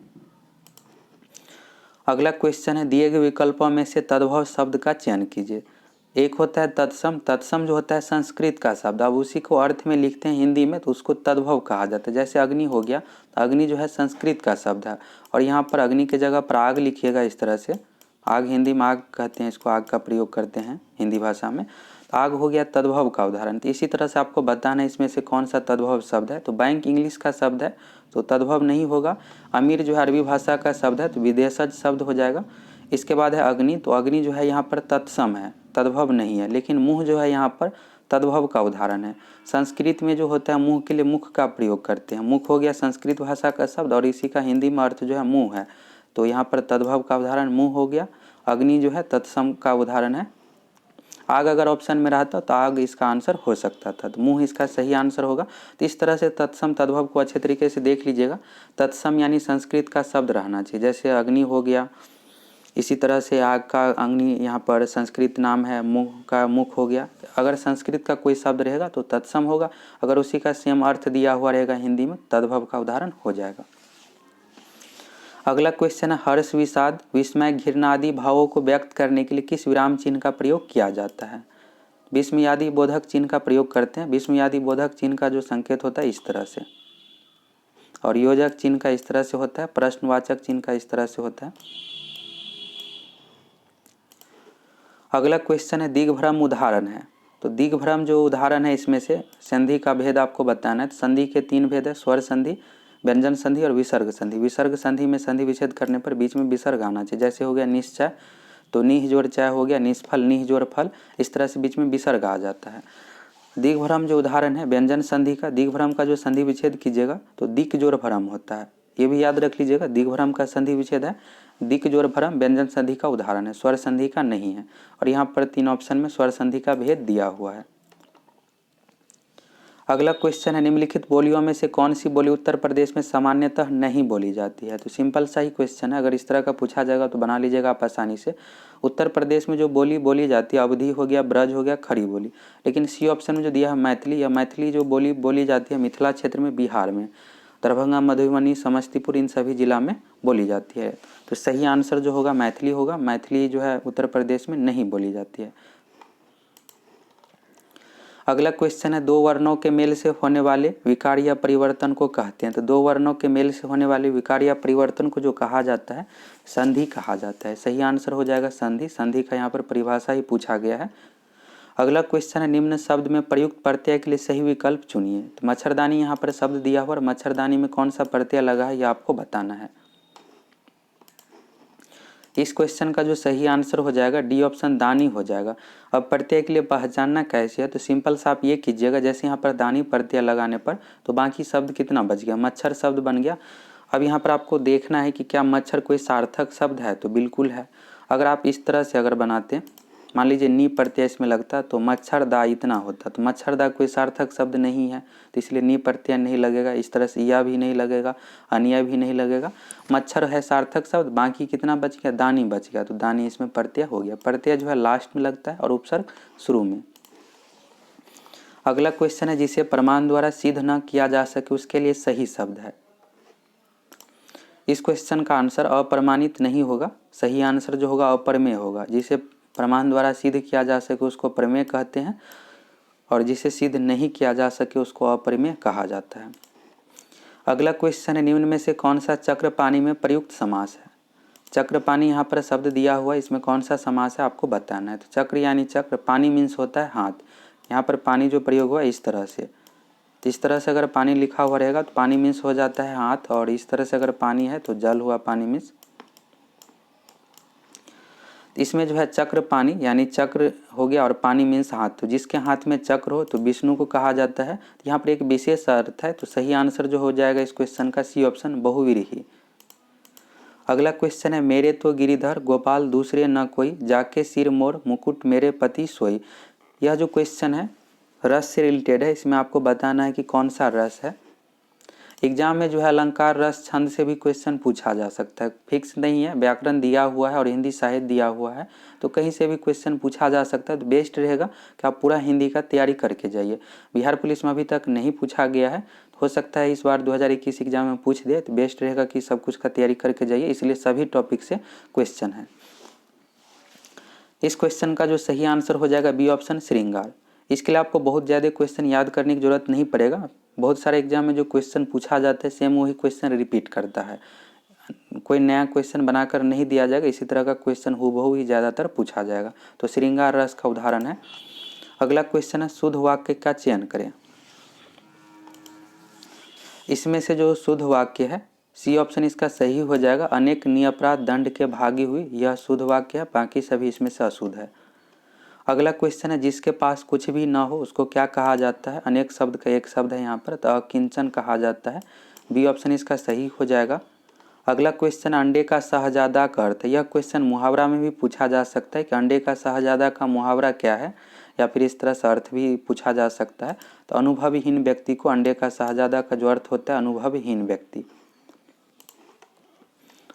अगला क्वेश्चन है दिए गए विकल्पों में से तद्भव शब्द का चयन कीजिए। एक होता है तत्सम। तत्सम जो होता है संस्कृत का शब्द, अब उसी को अर्थ में लिखते हैं हिंदी में तो उसको तद्भव कहा जाता है। जैसे अग्नि हो गया, तो अग्नि जो है संस्कृत का शब्द है और यहाँ पर अग्नि के जगह पर आग लिखिएगा इस तरह से। आग हिंदी में आग कहते हैं, इसको आग का प्रयोग करते हैं हिंदी भाषा में। तो आग हो गया तद्भव का उदाहरण। तो इसी तरह से आपको बताना है इसमें से कौन सा तद्भव शब्द है। तो बैंक इंग्लिश का शब्द है तो तद्भव नहीं होगा। अमीर जो है अरबी भाषा का शब्द है तो विदेशज शब्द हो जाएगा। इसके बाद है अग्नि, तो अग्नि जो है यहाँ पर तत्सम है, तद्भव नहीं है। लेकिन मुँह जो है यहाँ पर तद्भव का उदाहरण है। संस्कृत में जो होता है मुँह के लिए मुख का प्रयोग करते हैं। मुख हो गया संस्कृत भाषा का शब्द और इसी का हिंदी में अर्थ जो है मुँह है, तो यहाँ पर तद्भव का उदाहरण मुँह हो गया। अग्नि जो है तत्सम का उदाहरण है। आग अगर ऑप्शन में रहता तो आग इसका आंसर हो सकता था, तो मुँह इसका सही आंसर होगा। तो इस तरह से तत्सम तद्भव को अच्छे तरीके से देख लीजिएगा। तत्सम यानी संस्कृत का शब्द रहना चाहिए, जैसे अग्नि हो गया, इसी तरह से आग का अग्नि यहाँ पर संस्कृत नाम है, मुँह का मुख हो गया। अगर संस्कृत का कोई शब्द रहेगा तो तत्सम होगा, अगर उसी का सेम अर्थ दिया हुआ रहेगा हिंदी में तद्भव का उदाहरण हो जाएगा। अगला क्वेश्चन है हर्ष, विषाद, विस्मय, घृणा आदि भावों को व्यक्त करने के लिए किस विराम चिन्ह का प्रयोग किया जाता है? विस्मयादि बोधक चिन्ह का प्रयोग करते हैं। विस्मयादि बोधक चिन्ह का जो संकेत होता है इस तरह से, और योजक चिन्ह का इस तरह से होता है, प्रश्नवाचक चिन्ह का इस तरह से होता है। अगला क्वेश्चन है दिग्भ्रम उदाहरण है। तो दिग्भ्रम जो उदाहरण है इसमें से संधि का भेद आपको बताना है। संधि के 3 भेद है, स्वर संधि, व्यंजन संधि और विसर्ग संधि। विसर्ग संधि में संधि विच्छेद करने पर बीच में विसर्ग आना चाहिए। जैसे हो गया निश्चय, तो निह जोड़ चय हो गया, निष्फल निह जोड़ फल, इस तरह से बीच में विसर्ग आ जाता है। दिग्भ्रम जो उदाहरण है व्यंजन संधि का, दिग्भ्रम का जो संधि विच्छेद कीजिएगा तो दिक जोर भ्रम होता है, ये भी याद रख लीजिएगा। दिग्भ्रम का संधि विच्छेद है दिक जोर भ्रम, व्यंजन संधि का उदाहरण है, स्वर संधि का नहीं है। और यहाँ पर 3 ऑप्शन में स्वर संधि का भेद दिया हुआ है। अगला क्वेश्चन है निम्नलिखित बोलियों में से कौन सी बोली उत्तर प्रदेश में सामान्यतः नहीं बोली जाती है। तो सिंपल सा ही क्वेश्चन है, अगर इस तरह का पूछा जाएगा तो बना लीजिएगा आप आसानी से। उत्तर प्रदेश में जो बोली बोली जाती है अवधी हो गया, ब्रज हो गया, खड़ी बोली। लेकिन सी ऑप्शन में जो दिया है मैथिली, या मैथिली जो बोली बोली जाती है मिथिला क्षेत्र में, बिहार में, दरभंगा, मधुबनी, समस्तीपुर, इन सभी जिला में बोली जाती है। तो सही आंसर जो होगा मैथिली होगा। मैथिली जो है उत्तर प्रदेश में नहीं बोली जाती है। अगला क्वेश्चन है दो वर्णों के मेल से होने वाले विकार या परिवर्तन को कहते हैं। तो दो वर्णों के मेल से होने वाले विकार या परिवर्तन को जो कहा जाता है संधि कहा जाता है। सही आंसर हो जाएगा संधि। संधि का यहाँ पर परिभाषा ही पूछा गया है। अगला क्वेश्चन है निम्न शब्द में प्रयुक्त प्रत्यय के लिए सही विकल्प चुनिए। तो मच्छरदानी यहाँ पर शब्द दिया हुआ और मच्छरदानी में कौन सा प्रत्यय लगा है यह आपको बताना है। इस क्वेश्चन का जो सही आंसर हो जाएगा डी ऑप्शन दानी हो जाएगा। अब प्रत्यय के लिए पहचानना कैसे है, तो सिंपल सा आप ये कीजिएगा, जैसे यहाँ पर दानी प्रत्यय लगाने पर तो बाकी शब्द कितना बच गया, मच्छर शब्द बन गया। अब यहाँ पर आपको देखना है कि क्या मच्छर कोई सार्थक शब्द है, तो बिल्कुल है। अगर आप इस तरह से अगर बनाते, मान लीजिए नी प्रत्यय इसमें लगता तो मच्छरदा इतना होता, तो मच्छरदा कोई सार्थक शब्द नहीं है तो इसलिए नी प्रत्यय नहीं लगेगा। इस तरह से या भी नहीं लगेगा, अनिया भी नहीं लगेगा। मच्छर है सार्थक शब्द, बाकी कितना बच गया, दानी बच गया, तो दानी इसमें प्रत्यय हो गया। प्रत्यय जो है लास्ट में लगता है और उपसर्ग शुरू में। अगला क्वेश्चन है जिसे प्रमाण द्वारा सिद्ध न किया जा सके उसके लिए सही शब्द है। इस क्वेश्चन का आंसर अप्रमाणित नहीं होगा, सही आंसर जो होगा अप्रमेय होगा। जिसे प्रमाण द्वारा सिद्ध किया जा सके उसको प्रमेय कहते हैं और जिसे सिद्ध नहीं किया जा सके उसको अप्रमेय कहा जाता है। अगला क्वेश्चन है निम्न में से कौन सा चक्र पानी में प्रयुक्त समास है। चक्र पानी यहाँ पर शब्द दिया हुआ है, इसमें कौन सा समास है आपको बताना है। तो चक्र यानी चक्र, पानी मीन्स होता है हाथ। यहाँ पर पानी जो प्रयोग हुआ इस तरह से, तो इस तरह से अगर पानी लिखा हुआ रहेगा तो पानी मीन्स हो जाता है हाथ, और इस तरह से अगर पानी है तो जल हुआ, पानी मीन्स। इसमें जो है चक्र पानी यानी चक्र हो गया और पानी मीन्स हाथ, तो जिसके हाथ में चक्र हो तो विष्णु को कहा जाता है। तो यहाँ पर एक विशेष अर्थ है, तो सही आंसर जो हो जाएगा इस क्वेश्चन का सी ऑप्शन बहुव्रीहि। अगला क्वेश्चन है मेरे तो गिरिधर गोपाल दूसरे न कोई, जाके सिर मोर मुकुट मेरे पति सोई। यह जो क्वेश्चन है रस से रिलेटेड है, इसमें आपको बताना है कि कौन सा रस है। एग्जाम में जो है अलंकार रस छंद से भी क्वेश्चन पूछा जा सकता है, फिक्स नहीं है। व्याकरण दिया हुआ है और हिंदी साहित्य दिया हुआ है, तो कहीं से भी क्वेश्चन पूछा जा सकता है। तो बेस्ट रहेगा कि आप पूरा हिंदी का तैयारी करके जाइए। बिहार पुलिस में अभी तक नहीं पूछा गया है, हो सकता है इस बार 2021 एग्जाम में पूछ दे, तो बेस्ट रहेगा कि सब कुछ का तैयारी करके जाइए, इसलिए सभी टॉपिक से क्वेश्चन है। इस क्वेश्चन का जो सही आंसर हो जाएगा बी ऑप्शन श्रृंगार। इसके लिए आपको बहुत ज़्यादा क्वेश्चन याद करने की जरूरत नहीं पड़ेगा। बहुत सारे एग्जाम में जो क्वेश्चन पूछा जाता है सेम वही क्वेश्चन रिपीट करता है, कोई नया क्वेश्चन बनाकर नहीं दिया जाएगा। इसी तरह का क्वेश्चन हूबहू ही ज़्यादातर पूछा जाएगा। तो श्रृंगार रस का उदाहरण है। अगला क्वेश्चन है शुद्ध वाक्य का चयन करें। इसमें से जो शुद्ध वाक्य है सी ऑप्शन इसका सही हो जाएगा। अनेक निरपराध दंड के भागी हुई, यह शुद्ध वाक्य है, बाकी सभी इसमें से अशुद्ध है। अगला क्वेश्चन है जिसके पास कुछ भी ना हो उसको क्या कहा जाता है। अनेक शब्द का एक शब्द है यहाँ पर, तो अकिंचन कहा जाता है। बी ऑप्शन इसका सही हो जाएगा। अगला क्वेश्चन अंडे का शहजादा का अर्थ। यह क्वेश्चन मुहावरा में भी पूछा जा सकता है कि अंडे का शहजादा का मुहावरा क्या है, या फिर इस तरह से अर्थ भी पूछा जा सकता है। तो अनुभवहीन व्यक्ति को अंडे का शहजादा का जो अर्थ होता है अनुभवहीन व्यक्ति।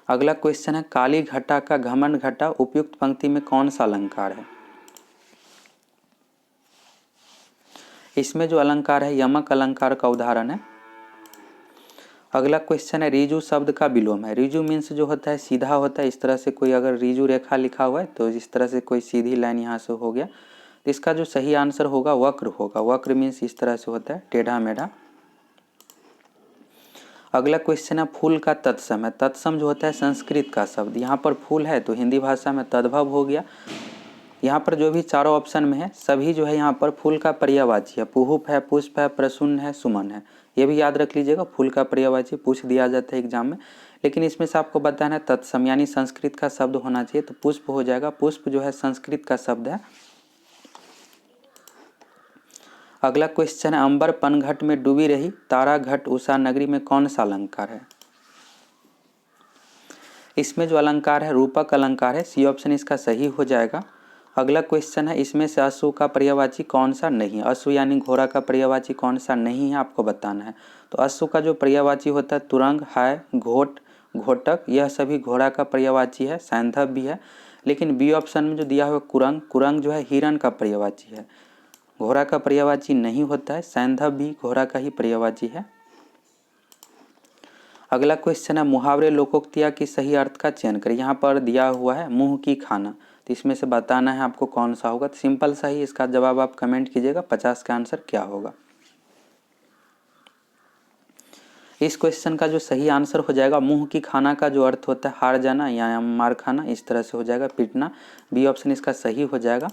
अगला क्वेश्चन है काली घटा का घमंड घटा उपयुक्त पंक्ति में कौन सा अलंकार है। इसमें जो अलंकार है यमक अलंकार का उदाहरण है। अगला क्वेश्चन है रिजु शब्द का विलोम है। रिजु मीन्स जो होता है सीधा होता है, इस तरह से कोई अगर रिजु रेखा लिखा हुआ है तो इस तरह से कोई सीधी लाइन यहाँ से हो गया, तो इसका जो सही आंसर होगा वक्र होगा। वक्र मीन्स इस तरह से होता है टेढ़ा मेढ़ा। अगला क्वेश्चन है फूल का तत्सम है। तत्सम जो होता है संस्कृत का शब्द, यहाँ पर फूल है तो हिंदी भाषा में तद्भव हो गया। यहाँ पर जो भी चारों ऑप्शन में है सभी जो है यहाँ पर फूल का पर्यायवाची है। पुहुप है, पुष्प है, प्रसून है, सुमन है, ये भी याद रख लीजिएगा। फूल का पर्यायवाची पूछ दिया जाता है एग्जाम में, लेकिन इसमें से आपको बताना है तत्सम यानी संस्कृत का शब्द होना चाहिए, तो पुष्प हो जाएगा। पुष्प जो है संस्कृत का शब्द है। अगला क्वेश्चन है, अंबर पनघट में डूबी रही तारा घट उषा नगरी में कौन सा अलंकार है? इसमें जो अलंकार है रूपक अलंकार है, सी ऑप्शन इसका सही हो जाएगा। अगला क्वेश्चन है, इसमें से अश्व का पर्यायवाची कौन सा नहीं है? अश्व यानी घोड़ा का पर्यायवाची कौन सा नहीं है आपको बताना है। तो अश्व का जो पर्यायवाची होता है तुरंग है, घोट, घोटक, यह सभी घोड़ा का पर्यायवाची है, सैंधव भी है। लेकिन बी ऑप्शन में जो दिया हुआ कुरंग, कुरंग जो है हिरण का पर्यायवाची है, घोड़ा का पर्यायवाची नहीं होता है। सैंधव भी घोड़ा का ही पर्यायवाची है। अगला क्वेश्चन है, मुहावरे लोकोक्तिया की सही अर्थ का चयन करें। यहाँ पर दिया हुआ है मुंह की खाना, तो इसमें से बताना है आपको कौन सा होगा। तो सिंपल सा ही इसका जवाब आप कमेंट कीजिएगा 50 का आंसर क्या होगा। इस क्वेश्चन का जो सही आंसर हो जाएगा, मुंह की खाना का जो अर्थ होता है हार जाना या मार खाना, इस तरह से हो जाएगा, पीटना। बी ऑप्शन इसका सही हो जाएगा।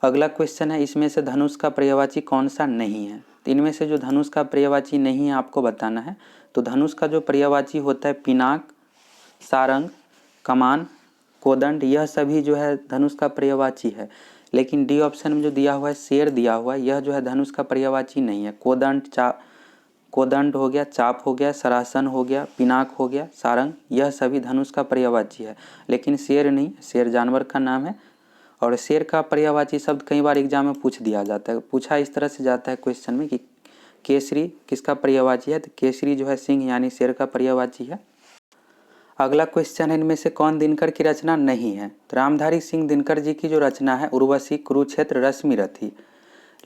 अगला क्वेश्चन है, इसमें से धनुष का पर्यायवाची कौन सा नहीं है? तो इनमें से जो धनुष का पर्यायवाची नहीं है आपको बताना है। तो धनुष का जो पर्यायवाची होता है पिनाक, सारंग, कमान, कोदंड, यह सभी जो है धनुष का पर्यायवाची है। लेकिन डी ऑप्शन में जो दिया हुआ है शेर दिया हुआ है, यह जो है धनुष का पर्यायवाची नहीं है। कोदंड हो गया, चाप हो गया, सरासन हो गया, पिनाक हो गया, सारंग, यह सभी धनुष का पर्यायवाची है। लेकिन शेर नहीं, शेर जानवर का नाम है। और शेर का पर्यायवाची शब्द कई बार एग्जाम में पूछ दिया जाता है, पूछा इस तरह से जाता है क्वेश्चन में कि केसरी किसका पर्यायवाची है? तो केसरी जो है सिंह यानी शेर का पर्यायवाची है। अगला क्वेश्चन है, इनमें से कौन दिनकर की रचना नहीं है? तो रामधारी सिंह दिनकर जी की जो रचना है उर्वशी, कुरुक्षेत्र, रश्मिरथी।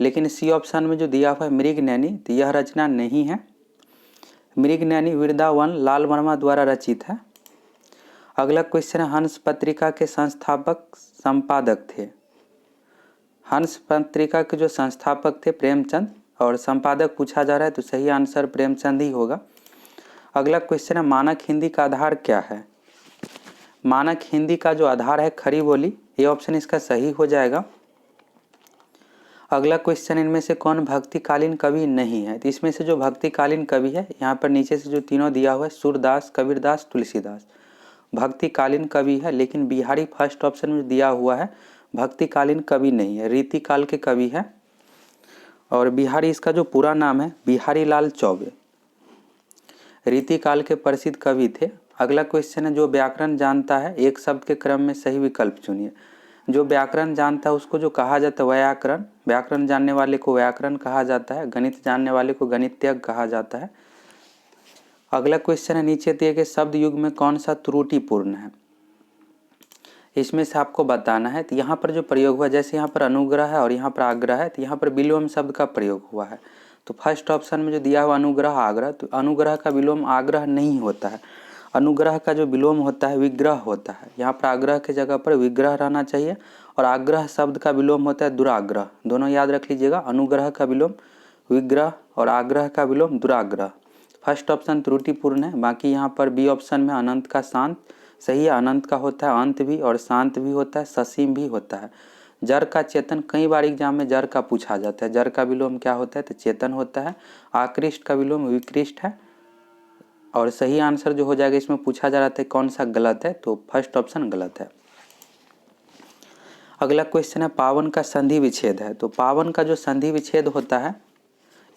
लेकिन सी ऑप्शन में जो दिया हुआ है मृगनयनी, तो यह रचना नहीं है। मृगनयनी वृंदावन लाल वर्मा द्वारा रचित है। अगला क्वेश्चन है, हंस पत्रिका के संस्थापक संपादक थे। हंस पत्रिका के जो संस्थापक थे प्रेमचंद, और संपादक पूछा जा रहा है तो सही आंसर प्रेमचंद ही होगा। अगला क्वेश्चन है, मानक हिंदी का आधार क्या है? मानक हिंदी का जो आधार है खड़ी बोली, ये ऑप्शन इसका सही हो जाएगा। अगला क्वेश्चन, इनमें से कौन भक्तिकालीन कवि नहीं है? तो इसमें से जो भक्तिकालीन कवि है, यहाँ पर नीचे से जो तीनों दिया हुआ है सूरदास, कबीरदास, तुलसीदास, भक्तिकालीन कवि है। लेकिन बिहारी फर्स्ट ऑप्शन में दिया हुआ है भक्तिकालीन कवि नहीं है, रीतिकाल के कवि है। और बिहारी इसका जो पूरा नाम है बिहारी लाल चौबे, रीतिकाल के प्रसिद्ध कवि थे। अगला क्वेश्चन है, जो व्याकरण जानता है एक शब्द के क्रम में सही विकल्प चुनिए। जो व्याकरण जानता है उसको जो कहा जाता है व्याकरण, व्याकरण जानने वाले को व्याकरण कहा जाता है, गणित जानने वाले को गणितज्ञ कहा जाता है। अगला क्वेश्चन है, नीचे दिए गए शब्द युग में कौन सा त्रुटिपूर्ण है? इसमें से आपको बताना है। तो यहाँ पर जो प्रयोग हुआ, जैसे यहाँ पर अनुग्रह है और यहाँ पर आग्रह है, तो यहाँ पर विलोम शब्द का प्रयोग हुआ है। तो फर्स्ट ऑप्शन में जो दिया हुआ अनुग्रह आग्रह, तो अनुग्रह का विलोम आग्रह नहीं होता है। अनुग्रह का जो विलोम होता है विग्रह होता है। यहाँ पर आग्रह की जगह पर विग्रह रहना चाहिए। और आग्रह शब्द का विलोम होता है दुराग्रह, दोनों याद रख लीजिएगा। अनुग्रह का विलोम विग्रह और आग्रह का विलोम दुराग्रह। फर्स्ट ऑप्शन त्रुटिपूर्ण है। बाकी यहाँ पर बी ऑप्शन में अनंत का शांत सही है। अनंत का होता है अंत भी और शांत भी होता है, ससीम भी होता है। जर का चेतन, कई बार एग्जाम में जर का पूछा जाता है। जर का विलोम क्या होता है? तो चेतन होता है। आकृष्ट का विलोम विकृष्ट है। और सही आंसर जो हो जाएगा, इसमें पूछा जा रहा था कौन सा गलत है, तो फर्स्ट ऑप्शन गलत है। अगला क्वेश्चन है, पावन का संधि विच्छेद है। तो पावन का जो संधि विच्छेद होता है,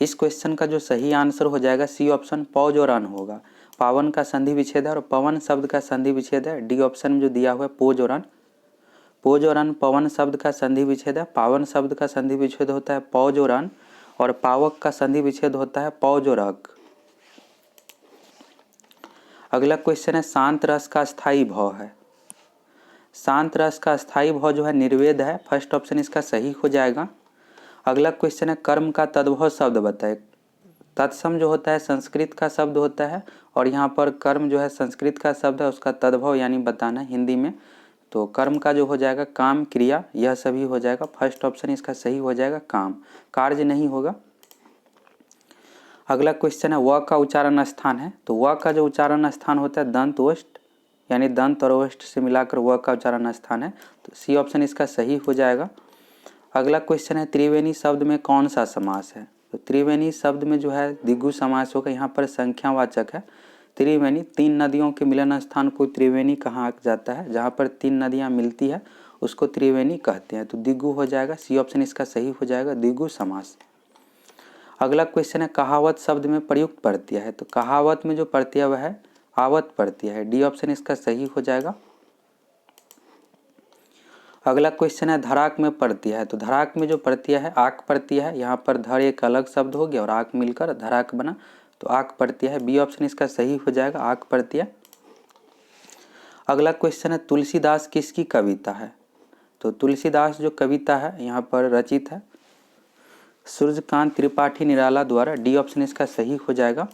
इस क्वेश्चन का जो सही आंसर हो जाएगा सी ऑप्शन पौज और अन होगा। पावन का संधि विच्छेद है और पवन शब्द का संधि विच्छेद है। डी ऑप्शन में जो दिया हुआ है पोज और अन। पोज और अन पवन शब्द का संधि विच्छेद है। पावन शब्द का संधि विच्छेद होता है पौज और अन, और पावक का संधि विच्छेद होता है पौज और अक। अगला क्वेश्चन है, शांत रस का स्थायी भाव है। शांत रस का स्थायी भाव जो है निर्वेद है। फर्स्ट ऑप्शन इसका सही हो जाएगा। अगला क्वेश्चन है, कर्म का तद्भव शब्द बताए। तत्सम जो होता है संस्कृत का शब्द होता है, और यहाँ पर कर्म जो है संस्कृत का शब्द है, उसका तद्भव यानी बताना हिंदी में। तो कर्म का जो हो जाएगा काम, क्रिया, यह सभी हो जाएगा। फर्स्ट ऑप्शन इसका सही हो जाएगा काम, कार्य नहीं होगा। अगला क्वेश्चन है, व का उच्चारण स्थान है। तो व का जो उच्चारण स्थान होता है दंत ओष्ठ, यानी दंत और ओष्ठ से मिलाकर व का उच्चारण स्थान है। तो सी ऑप्शन इसका सही हो जाएगा। अगला क्वेश्चन है, त्रिवेणी शब्द में कौन सा समास है? तो त्रिवेणी शब्द में जो है द्विगु समास होगा। यहाँ पर संख्यावाचक है त्रिवेणी। तीन नदियों के मिलन स्थान को त्रिवेणी कहा जाता है। जहाँ पर तीन नदियाँ मिलती है उसको त्रिवेणी कहते हैं। तो द्विगु हो जाएगा। सी ऑप्शन इसका सही हो जाएगा, द्विगु समास। अगला क्वेश्चन है कहावत शब्द में प्रयुक्त प्रत्यय है, तो कहावत में जो प्रत्यय वह है आवत प्रत्यय है, डी ऑप्शन इसका सही हो जाएगा। अगला क्वेश्चन है धराक में प्रत्यय है, तो धराक में जो प्रत्यय है आक प्रत्यय है, यहाँ पर धर एक अलग शब्द हो गया और आक मिलकर धराक बना, तो आक प्रत्यय है, बी ऑप्शन इसका सही हो जाएगा आक प्रत्यय। अगला क्वेश्चन है तुलसीदास किसकी कविता है, तो तुलसीदास जो कविता है यहाँ पर रचित है सूर्यकांत त्रिपाठी निराला द्वारा, डी ऑप्शन इसका सही हो जाएगा।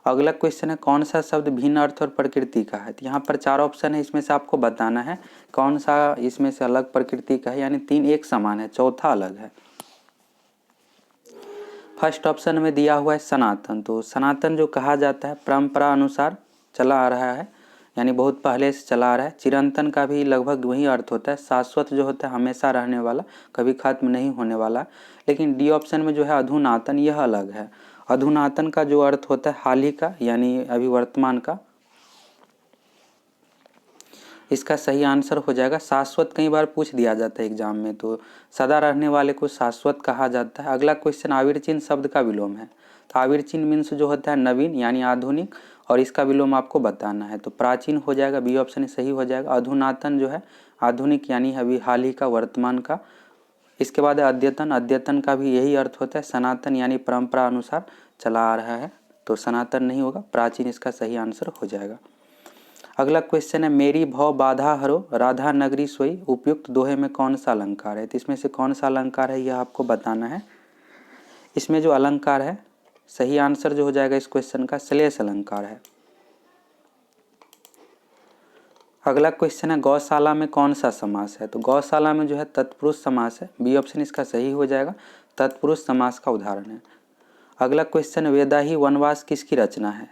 अगला क्वेश्चन है कौन सा शब्द भिन्न अर्थ और प्रकृति का है, तो यहाँ पर 4 ऑप्शन है, इसमें से आपको बताना है कौन सा इसमें से अलग प्रकृति का है, यानी 3 एक समान है, चौथा अलग है। फर्स्ट ऑप्शन में दिया हुआ है सनातन, तो सनातन जो कहा जाता है परंपरा अनुसार चला आ रहा है, यानी बहुत पहले से चला आ रहा है। चिरंतन का भी लगभग वही अर्थ होता है, शाश्वत जो होता है हमेशा रहने वाला, कभी खत्म नहीं होने वाला। लेकिन डी ऑप्शन में जो है अधुनातन, यह अलग है। अधुनातन का जो अर्थ होता है हाल ही का, यानी अभी वर्तमान का, इसका सही आंसर हो जाएगा शाश्वत। कई बार पूछ दिया जाता है एग्जाम में, तो सदा रहने वाले को शाश्वत कहा जाता है। अगला क्वेश्चन आविर्चिन्ह शब्द का विलोम है, तो आविर्चिन्ह मीन्स जो होता है नवीन यानी आधुनिक, और इसका विलोम आपको बताना है, तो प्राचीन हो जाएगा, बी ऑप्शन सही हो जाएगा। अधुनातन जो है आधुनिक यानी अभी हाल ही का, वर्तमान का। इसके बाद है अद्यतन, अद्यतन का भी यही अर्थ होता है, सनातन यानी परंपरा अनुसार चला आ रहा है, तो सनातन नहीं होगा, प्राचीन इसका सही आंसर हो जाएगा। अगला क्वेश्चन है मेरी भव बाधा हरो राधा नगरी सोई उपयुक्त दोहे में कौन सा अलंकार है, तो इसमें से कौन सा अलंकार है यह आपको बताना है। इसमें जो अलंकार है सही आंसर जो हो जाएगा इस क्वेश्चन का श्लेष अलंकार है। अगला क्वेश्चन है गौशाला में कौन सा समास है, तो गौशाला में जो है तत्पुरुष समास है, बी ऑप्शन इसका सही हो जाएगा, तत्पुरुष समास का उदाहरण है। अगला क्वेश्चन वेदाही वनवास किसकी रचना है,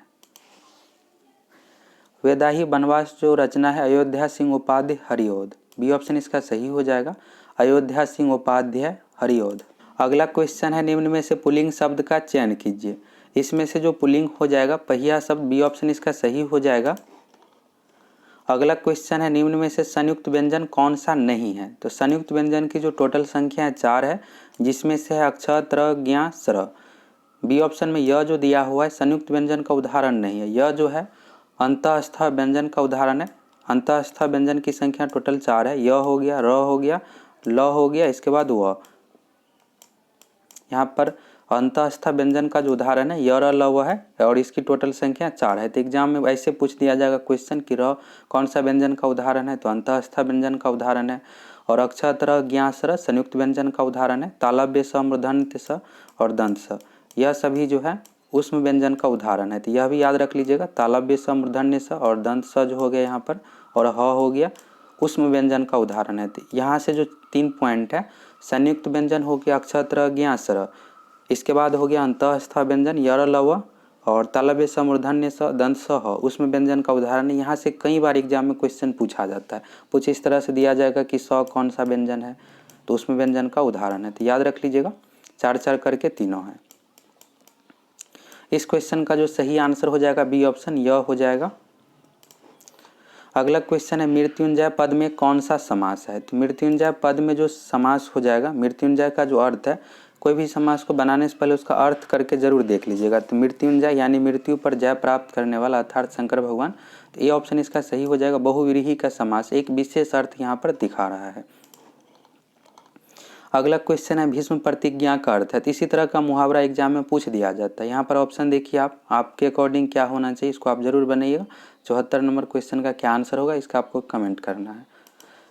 वेदाही वनवास जो रचना है अयोध्या सिंह उपाध्याय हरिओद, बी ऑप्शन इसका सही हो जाएगा, अयोध्या सिंह उपाध्याय हरिओद। अगला क्वेश्चन है निम्न में से पुल्लिंग शब्द का चयन कीजिए, इसमें से जो पुल्लिंग हो जाएगा पहिया शब्द, बी ऑप्शन इसका सही हो जाएगा। अगला क्वेश्चन है निम्न में से संयुक्त व्यंजन कौन सा नहीं है, तो संयुक्त व्यंजन की जो टोटल संख्या है 4 है, जिसमें से है अक्ष त्र ज्ञ स्र, बी ऑप्शन में यह जो दिया हुआ है संयुक्त व्यंजन का उदाहरण नहीं है, यह जो है अंतःस्थ व्यंजन का उदाहरण है। अंतःस्थ व्यंजन की संख्या टोटल 4 है, य हो गया, र हो गया, ल हो गया, इसके बाद व। यहाँ पर अंतःस्थ व्यंजन का जो उदाहरण है य र ल व है, और इसकी टोटल संख्या 4 है। तो एग्जाम में ऐसे पूछ दिया जाएगा क्वेश्चन कि र कौन सा व्यंजन का उदाहरण है, तो अंतःस्थ व्यंजन का उदाहरण है। और अक्ष त्र ज्ञ स्र संयुक्त व्यंजन का उदाहरण है। तालव्य स मूर्धन्य स और दंत स, यह सभी जो है उष्म व्यंजन का उदाहरण है, तो यह भी याद रख लीजिएगा। तालव्य स मूर्धन्य स और दंत स जो हो गया यहाँ पर, और ह हो गया उष्म व्यंजन का उदाहरण है। तो यहाँ से जो 3 पॉइंट है संयुक्त व्यंजन हो गया अक्ष त्र ज्ञ स्र, इसके बाद हो गया अंतःस्थ व्यंजन यर लव, और तालव्य स मूर्धन्य स दंत स ह उष्म व्यंजन का उदाहरण है। यहाँ से कई बार एग्जाम में क्वेश्चन पूछा जाता है, कुछ इस तरह से दिया जाएगा कि स कौन सा व्यंजन है, तो उष्म व्यंजन का उदाहरण है, तो याद रख लीजिएगा 4-4 करके तीनों है। इस क्वेश्चन का जो सही आंसर हो जाएगा बी ऑप्शन यह हो जाएगा। अगला क्वेश्चन है मृत्युंजय पद में कौन सा समास है, तो मृत्युंजय पद में जो समास हो जाएगा, मृत्युंजय का जो अर्थ है, कोई भी समास को बनाने से पहले उसका अर्थ करके जरूर देख लीजिएगा। तो मृत्युंजय यानी मृत्यु पर जय प्राप्त करने वाला अर्थात शंकर भगवान, तो ये ऑप्शन इसका सही हो जाएगा। बहुव्रीहि का समास एक विशेष अर्थ यहाँ पर दिखा रहा है। अगला क्वेश्चन है भीष्म प्रतिज्ञा का अर्थ है, तो इसी तरह का मुहावरा एग्जाम में पूछ दिया जाता है। यहाँ पर ऑप्शन देखिए आप, आपके अकॉर्डिंग क्या होना चाहिए इसको आप जरूर बनाइएगा। 74 नंबर क्वेश्चन का क्या आंसर होगा इसका आपको कमेंट करना है।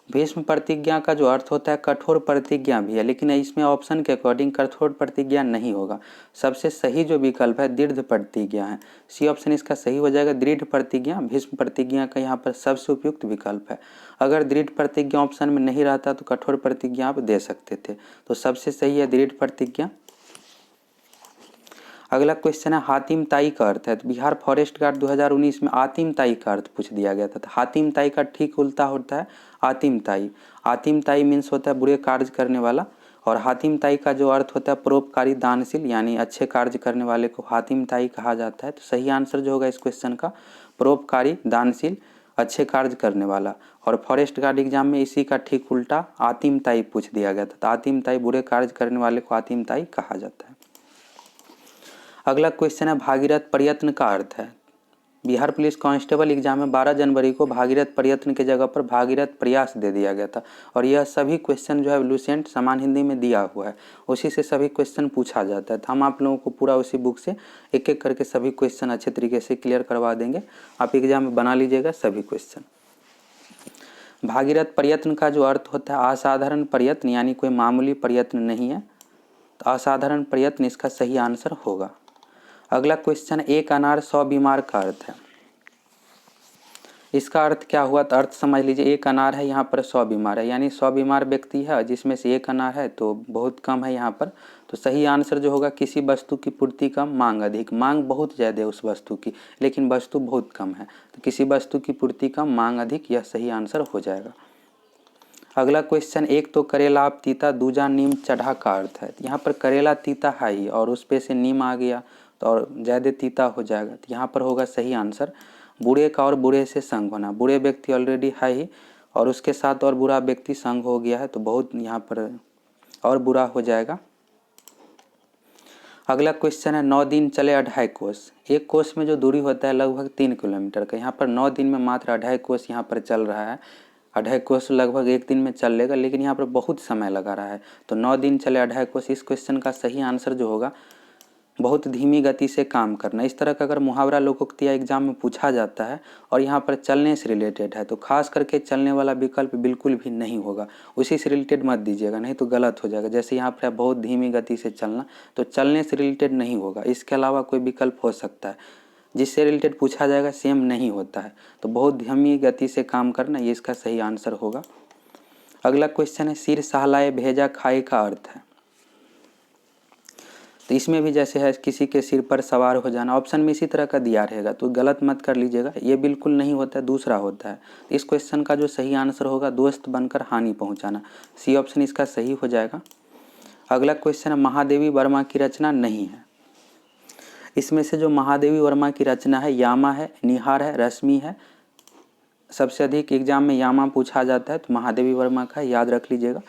भीष्म प्रतिज्ञा का जो अर्थ होता है कठोर प्रतिज्ञा भी है, लेकिन इसमें ऑप्शन के अकॉर्डिंग कठोर प्रतिज्ञा नहीं होगा। सबसे सही जो विकल्प है दृढ़ प्रतिज्ञा है, सी ऑप्शन इसका सही हो जाएगा। दृढ़ प्रतिज्ञा भीष्म प्रतिज्ञा का यहाँ पर सबसे उपयुक्त विकल्प है। अगर दृढ़ प्रतिज्ञा ऑप्शन में नहीं रहता तो कठोर प्रतिज्ञा आप दे सकते थे, तो सबसे सही है दृढ़ प्रतिज्ञा। अगला क्वेश्चन है हातिम ताई का अर्थ है, तो बिहार फॉरेस्ट गार्ड 2019 में आतिम ताई का अर्थ पूछ दिया गया था। तो हातिम ताई का ठीक उल्टा होता है आतिम ताई। आतिम ताई मीन्स होता है बुरे कार्य करने वाला, और हातिम ताई का जो अर्थ होता है परोपकारी दानशील, यानी अच्छे कार्य करने वाले को हातिम ताई कहा जाता है। तो सही आंसर जो होगा इस क्वेश्चन का परोपकारी दानशील अच्छे कार्य करने वाला। और फॉरेस्ट गार्ड एग्जाम में इसी का ठीक उल्टा आतिम ताई पूछ दिया गया था। तो आतिम ताई बुरे कार्य करने वाले को आतिम ताई कहा जाता है। अगला क्वेश्चन है भागीरथ प्रयत्न का अर्थ है। बिहार पुलिस कांस्टेबल एग्जाम में 12 जनवरी को भागीरथ प्रयत्न की जगह पर भागीरथ प्रयास दे दिया गया था और यह सभी क्वेश्चन जो है लुसेंट समान हिंदी में दिया हुआ है, उसी से सभी क्वेश्चन पूछा जाता है। तो हम आप लोगों को पूरा उसी बुक से एक एक करके सभी क्वेश्चन अच्छे तरीके से क्लियर करवा देंगे। आप एग्जाम में बना लीजिएगा सभी क्वेश्चन। भागीरथ प्रयत्न का जो अर्थ होता है असाधारण प्रयत्न, यानी कोई मामूली प्रयत्न नहीं है, तो असाधारण प्रयत्न इसका सही आंसर होगा। अगला क्वेश्चन, एक अनार 100 बीमार का अर्थ है। इसका अर्थ क्या हुआ, तो अर्थ समझ लीजिए। एक अनार है, यहाँ पर 100 बीमार है, यानी 100 बीमार व्यक्ति है जिसमें से एक अनार है, तो बहुत कम है यहाँ पर। तो सही आंसर जो होगा, किसी वस्तु की पूर्ति कम मांग अधिक। मांग बहुत ज़्यादा है उस वस्तु की, लेकिन वस्तु बहुत कम है, तो किसी वस्तु की पूर्ति कम मांग अधिक, यह सही आंसर हो जाएगा। अगला क्वेश्चन, एक तो करेला आप तीता दूजा नीम चढ़ा का अर्थ है। यहाँ पर करेला तीता है ही और उस पे से नीम आ गया तो और ज़्यादा तीता हो जाएगा, तो यहाँ पर होगा सही आंसर बुरे का और बुरे से संग होना। बुरे व्यक्ति ऑलरेडी है ही और उसके साथ और बुरा व्यक्ति संग हो गया है, तो बहुत यहाँ पर और बुरा हो जाएगा। अगला क्वेश्चन है, 9 दिन चले 2.5 कोस। एक कोस में जो दूरी होता है लगभग 3 किलोमीटर का, यहाँ पर 9 दिन में मात्र 2.5 कोस यहाँ पर चल रहा है। 2.5 कोस लगभग एक दिन में चल लेगा, लेकिन यहाँ पर बहुत समय लगा रहा है, तो 9 दिन चले 2.5 कोस। इस क्वेश्चन का सही आंसर जो होगा, बहुत धीमी गति से काम करना। इस तरह का अगर मुहावरा लोकोक्तियाँ एग्जाम में पूछा जाता है और यहाँ पर चलने से रिलेटेड है, तो खास करके चलने वाला विकल्प बिल्कुल भी नहीं होगा, उसी से रिलेटेड मत दीजिएगा, नहीं तो गलत हो जाएगा। जैसे यहाँ पर बहुत धीमी गति से चलना, तो चलने से रिलेटेड नहीं होगा, इसके अलावा कोई विकल्प हो सकता है जिससे रिलेटेड पूछा जाएगा, सेम नहीं होता है। तो बहुत धीमी गति से काम करना, ये इसका सही आंसर होगा। अगला क्वेश्चन है, सिर सहलाए भेजा खाए का अर्थ है। तो इसमें भी जैसे है किसी के सिर पर सवार हो जाना, ऑप्शन में इसी तरह का दिया रहेगा, तो गलत मत कर लीजिएगा, ये बिल्कुल नहीं होता है, दूसरा होता है। इस क्वेश्चन का जो सही आंसर होगा, दोस्त बनकर हानि पहुंचाना। सी ऑप्शन इसका सही हो जाएगा। अगला क्वेश्चन है, महादेवी वर्मा की रचना नहीं है। इसमें से जो महादेवी वर्मा की रचना है, यामा है, निहार है, रश्मि है। सबसे अधिक एग्जाम में यामा पूछा जाता है, तो महादेवी वर्मा का याद रख लीजिएगा।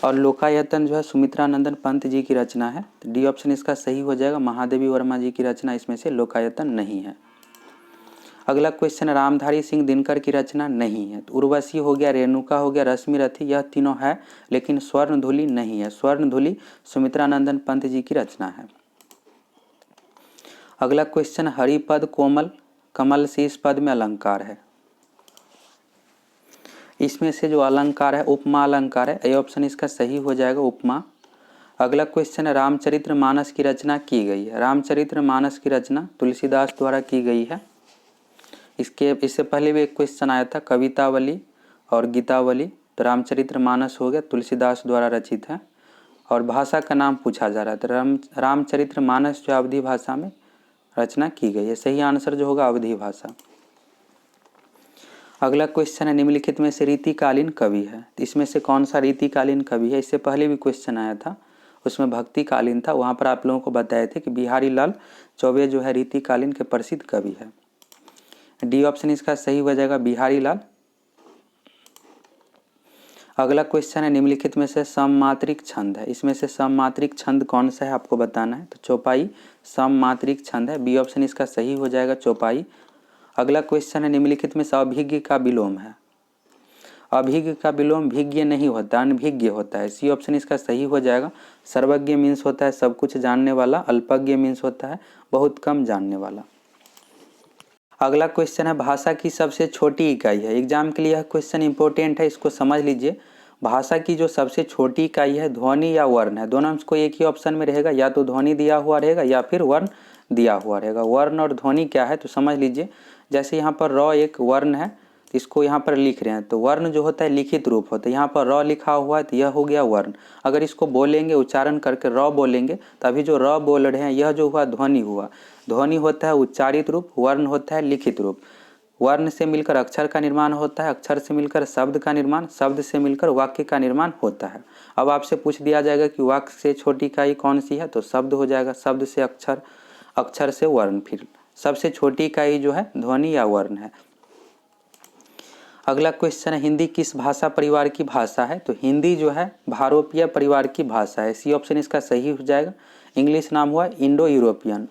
और लोकायतन जो है सुमित्रानंदन पंत जी की रचना है, तो डी ऑप्शन इसका सही हो जाएगा। महादेवी वर्मा जी की रचना इसमें से लोकायतन नहीं है। अगला क्वेश्चन, रामधारी सिंह दिनकर की रचना नहीं है। तो उर्वशी हो गया, रेणुका हो गया, रश्मि रथी, यह तीनों है, लेकिन स्वर्णधुली नहीं है। स्वर्णधुली सुमित्रानंदन पंत जी की रचना है। अगला क्वेश्चन, हरिपद कोमल कमल से इस पद में अलंकार है। इसमें से जो अलंकार है उपमा अलंकार है, ए ऑप्शन इसका सही हो जाएगा, उपमा। अगला क्वेश्चन है, रामचरितमानस की रचना की गई है। रामचरितमानस की रचना तुलसीदास द्वारा की गई है। इससे पहले भी एक क्वेश्चन आया था, कवितावली और गीतावली, तो रामचरितमानस हो गया, तुलसीदास द्वारा रचित है। और भाषा का नाम पूछा जा रहा है, तो रामचरितमानस जो अवधी भाषा में रचना की गई है। सही आंसर जो होगा अवधी भाषा। अगला क्वेश्चन है, निम्नलिखित में से रीतिकालीन कवि है। इसमें से कौन सा रीतिकालीन कवि है। इससे पहले भी क्वेश्चन आया था, उसमें भक्तिकालीन था, वहाँ पर आप लोगों को बताए थे कि बिहारी लाल चौबे जो है रीतिकालीन के प्रसिद्ध कवि है। डी ऑप्शन इसका सही हो जाएगा, बिहारी लाल। अगला क्वेश्चन है, निम्नलिखित में से सममात्रिक छंद है। इसमें से सममात्रिक छंद कौन सा है आपको बताना है, तो चौपाई सममात्रिक छंद है, बी ऑप्शन इसका सही हो जाएगा, चौपाई। अगला क्वेश्चन है, निम्नलिखित में से अभिज्ञ का विलोम है। अभिज्ञ का विलोम भिज्ञ नहीं होता, अनभिज्ञ होता है, सी ऑप्शन इसका सही हो जाएगा। सर्वज्ञ मीन्स होता है सब कुछ जानने वाला, अल्पज्ञ मीन्स होता है बहुत कम जानने वाला। अगला क्वेश्चन है, भाषा की सबसे छोटी इकाई है। एग्जाम के लिए यह क्वेश्चन इंपॉर्टेंट है, इसको समझ लीजिए। भाषा की जो सबसे छोटी इकाई है, ध्वनि या वर्ण है, दोनों में कोई एक ही ऑप्शन में रहेगा, या तो ध्वनि दिया हुआ रहेगा या फिर वर्ण दिया हुआ रहेगा। वर्ण और ध्वनि क्या है तो समझ लीजिए। जैसे यहाँ पर र एक वर्ण है, इसको यहाँ पर लिख रहे हैं, तो वर्ण जो होता है लिखित रूप होता है, यहाँ पर र लिखा हुआ है तो यह हो गया वर्ण। अगर इसको बोलेंगे उच्चारण करके र बोलेंगे, तभी जो र बोल रहे हैं यह जो हुआ ध्वनि हुआ। ध्वनि होता है उच्चारित रूप, वर्ण होता है लिखित रूप। वर्ण से मिलकर अक्षर का निर्माण होता है, अक्षर से मिलकर शब्द का निर्माण, शब्द से मिलकर वाक्य का निर्माण होता है। अब आपसे पूछ दिया जाएगा कि वाक्य से छोटी इकाई कौन सी है, तो शब्द हो जाएगा, शब्द से अक्षर, अक्षर से वर्ण, फिर सबसे छोटी इकाई जो है ध्वनि या वर्ण है। अगला क्वेश्चन है, हिंदी किस भाषा परिवार की भाषा है, तो हिंदी जो है भारोपीय परिवार की भाषा है, सी ऑप्शन इसका सही हो जाएगा। इंग्लिश नाम हुआ इंडो यूरोपियन।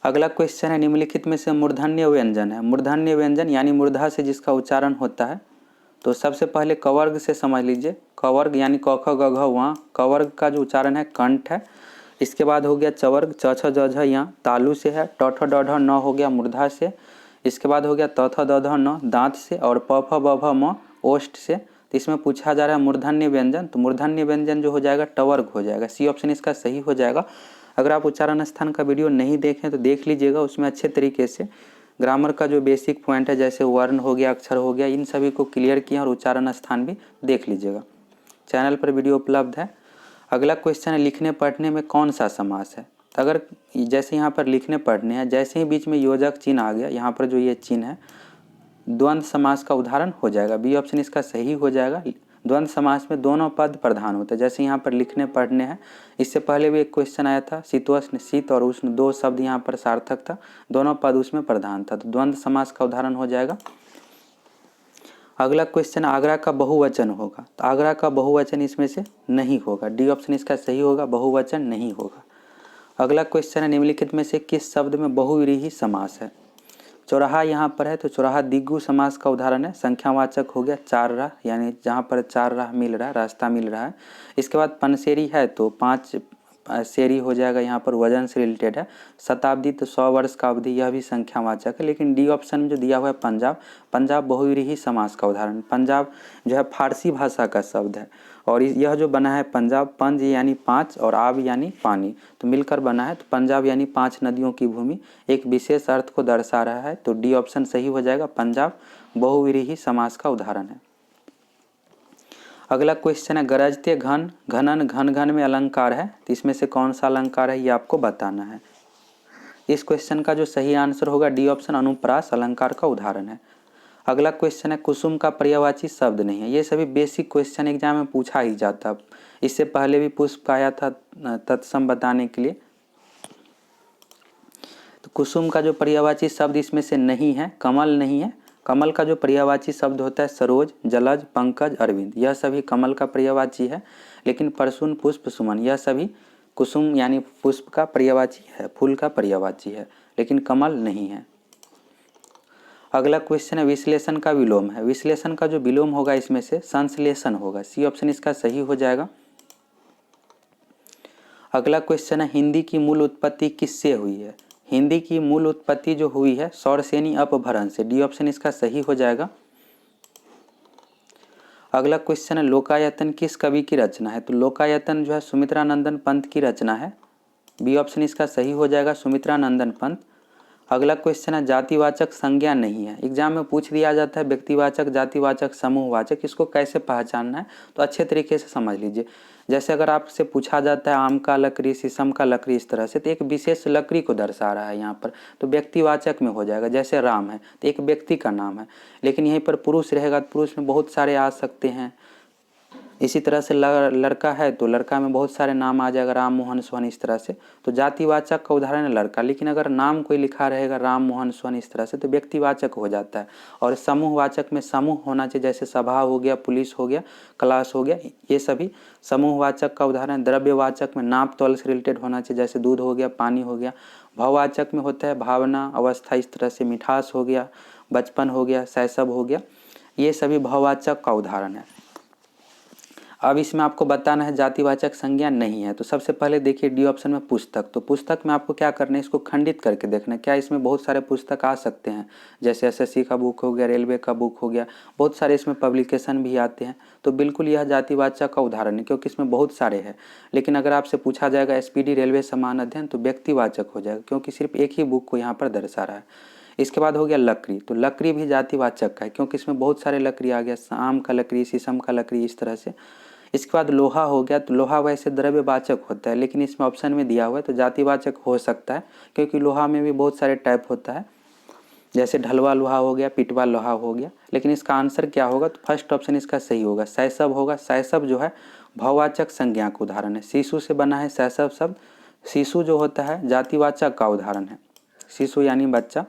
अगला क्वेश्चन है निम्नलिखित में से मूर्धन्य व्यंजन है। मूर्धन्य व्यंजन यानी मूर्धा से जिसका उच्चारण होता है, तो सबसे पहले कवर्ग से समझ लीजिए। कवर्ग यानी क ख ग घ वहाँ, कवर्ग का जो उच्चारण है कंठ है। इसके बाद हो गया चवर्ग, च छ ज झ यहाँ तालु से है। ट ठ ड ढ न हो गया मूर्धा से। इसके बाद हो गया त थ द ध न दांत से, और प फ ब भ म ओष्ठ से। तो इसमें पूछा जा रहा है मूर्धन्य व्यंजन, तो मूर्धन्य व्यंजन जो हो जाएगा टवर्ग हो जाएगा। सी ऑप्शन इसका सही हो जाएगा। अगर आप उच्चारण स्थान का वीडियो नहीं देखें तो देख लीजिएगा, उसमें अच्छे तरीके से ग्रामर का जो बेसिक पॉइंट है जैसे वर्ण हो गया, अक्षर हो गया, इन सभी को क्लियर किया, और उच्चारण स्थान भी देख लीजिएगा। चैनल पर वीडियो उपलब्ध है। अगला क्वेश्चन है लिखने पढ़ने में कौन सा समास है। तो अगर जैसे यहाँ पर लिखने पढ़ने हैं, जैसे ही बीच में योजक चिन्ह आ गया, यहाँ पर जो ये चिन्ह है द्वंद्व समास का उदाहरण हो जाएगा। बी ऑप्शन इसका सही हो जाएगा। द्वंद्व समास में दोनों पद प्रधान होते हैं। जैसे यहाँ पर लिखने पढ़ने हैं, इससे पहले भी एक क्वेश्चन आया था, शीतोष्ण, शीत और उष्ण दो शब्द यहाँ पर सार्थक था, दोनों पद उसमें प्रधान था, तो द्वंद्व समास का उदाहरण हो जाएगा। अगला क्वेश्चन आगरा का बहुवचन होगा, तो आगरा का बहुवचन इसमें से नहीं होगा। डी ऑप्शन इसका सही होगा, बहुवचन नहीं होगा। अगला क्वेश्चन है निम्नलिखित में से किस शब्द में बहुव्रीहि समास है। चौराहा यहाँ पर है, तो चौराहा द्विगु समास का उदाहरण है। संख्यावाचक हो गया चार राह, यानी जहाँ पर चार राह मिल रहा है, रास्ता मिल रहा है। इसके बाद पनसेरी है तो 5 शेरी हो जाएगा, यहाँ पर वजन से रिलेटेड है। शताब्दी तो 100 वर्ष का अवधि, यह भी संख्यावाचक है। लेकिन डी ऑप्शन में जो दिया हुआ है पंजाब, पंजाब बहुव्रीहि समास का उदाहरण। पंजाब जो है फारसी भाषा का शब्द है, और यह जो बना है पंजाब, पंज यानी 5 और आब यानी पानी, तो मिलकर बना है। तो पंजाब यानी 5 नदियों की भूमि, एक विशेष अर्थ को दर्शा रहा है। तो डी ऑप्शन सही हो जाएगा, पंजाब बहुव्रीहि समास का उदाहरण है। अगला क्वेश्चन है गरजते घन, घनन, घन घन में अलंकार है, तो इसमें से कौन सा अलंकार है ये आपको बताना है। इस क्वेश्चन का जो सही आंसर होगा डी ऑप्शन अनुप्रास अलंकार का उदाहरण है। अगला क्वेश्चन है कुसुम का पर्यायवाची शब्द नहीं है। ये सभी बेसिक क्वेश्चन एग्जाम में पूछा ही जाता, इससे पहले भी पुष्प आया था तत्सम बताने के लिए। तो कुसुम का जो पर्यायवाची शब्द इसमें से नहीं है, कमल नहीं है। कमल का जो पर्यायवाची शब्द होता है सरोज, जलज, पंकज, अरविंद, यह सभी कमल का पर्यायवाची है। लेकिन परसुन, पुष्प, सुमन, यह सभी कुसुम यानी पुष्प का पर्यायवाची है, फूल का पर्यायवाची है, लेकिन कमल नहीं है। अगला क्वेश्चन है विश्लेषण का विलोम है। विश्लेषण का जो विलोम होगा इसमें से संश्लेषण होगा। सी ऑप्शन इसका सही हो जाएगा। अगला क्वेश्चन है हिंदी की मूल उत्पत्ति किससे हुई है। हिंदी की मूल उत्पत्ति जो हुई है सौरसेनी अपभ्रंश से। डी ऑप्शन इसका सही हो जाएगा। अगला क्वेश्चन है लोकायतन किस कवि की रचना है। तो लोकायतन जो है सुमित्रानंदन पंत की रचना है। बी ऑप्शन इसका सही हो जाएगा, सुमित्रानंदन पंत। अगला क्वेश्चन है जातिवाचक संज्ञा नहीं है। एग्जाम में पूछ दिया जाता है व्यक्तिवाचक, जातिवाचक, समूहवाचक, इसको कैसे पहचानना है तो अच्छे तरीके से समझ लीजिए। जैसे अगर आपसे पूछा जाता है आम का लकड़ी, शीशम का लकड़ी, इस तरह से, तो एक विशेष लकड़ी को दर्शा रहा है यहाँ पर, तो व्यक्तिवाचक में हो जाएगा। जैसे राम है तो एक व्यक्ति का नाम है, लेकिन यहीं पर पुरुष रहेगा तो पुरुष में बहुत सारे आ सकते हैं। इसी तरह से लड़का है तो लड़का में बहुत सारे नाम आ जाएगा, राम, मोहन, सोहन, इस तरह से। तो जातिवाचक का उदाहरण है लड़का, लेकिन अगर नाम कोई लिखा रहेगा राम, मोहन, सोहन, इस तरह से, तो व्यक्तिवाचक हो जाता है। और समूहवाचक में समूह होना चाहिए, जैसे सभा हो गया, पुलिस हो गया, क्लास हो गया, ये सभी समूहवाचक का उदाहरण। द्रव्यवाचक में नाप तौल से रिलेटेड होना चाहिए, जैसे दूध हो गया, पानी हो गया। भाववाचक में होता है भावना, अवस्था, इस तरह से, मिठास हो गया, बचपन हो गया, शैशव हो गया, ये सभी भाववाचक का उदाहरण है। अब इसमें आपको बताना है जातिवाचक संज्ञा नहीं है। तो सबसे पहले देखिए डी ऑप्शन में पुस्तक, तो पुस्तक में आपको क्या करना है, इसको खंडित करके देखना है। क्या इसमें बहुत सारे पुस्तक आ सकते हैं, जैसे एसएससी का बुक हो गया, रेलवे का बुक हो गया, बहुत सारे इसमें पब्लिकेशन भी आते हैं। तो बिल्कुल यह जातिवाचक का उदाहरण है, क्योंकि इसमें बहुत सारे हैं। लेकिन अगर आपसे पूछा जाएगा एसपीडी रेलवे समान अध्ययन, तो व्यक्तिवाचक हो जाएगा, क्योंकि सिर्फ एक ही बुक को यहाँ पर दर्शा रहा है। इसके बाद हो गया लकड़ी, तो लकड़ी भी जातिवाचक का है, क्योंकि इसमें बहुत सारे लकड़ी आ गया, आम का लकड़ी, शीशम का लकड़ी, इस तरह से। इसके बाद लोहा हो गया, तो लोहा वैसे द्रव्यवाचक होता है, लेकिन इसमें ऑप्शन में दिया हुआ है तो जातिवाचक हो सकता है, क्योंकि लोहा में भी बहुत सारे टाइप होता है, जैसे ढलवा लोहा हो गया, पिटवा लोहा हो गया। लेकिन इसका आंसर क्या होगा, तो फर्स्ट ऑप्शन इसका सही होगा, शैशव होगा। शैशव जो है भाववाचक संज्ञा का उदाहरण है, शिशु से बना है शैशव शब्द। शिशु जो होता है जातिवाचक का उदाहरण है, शिशु यानी बच्चा,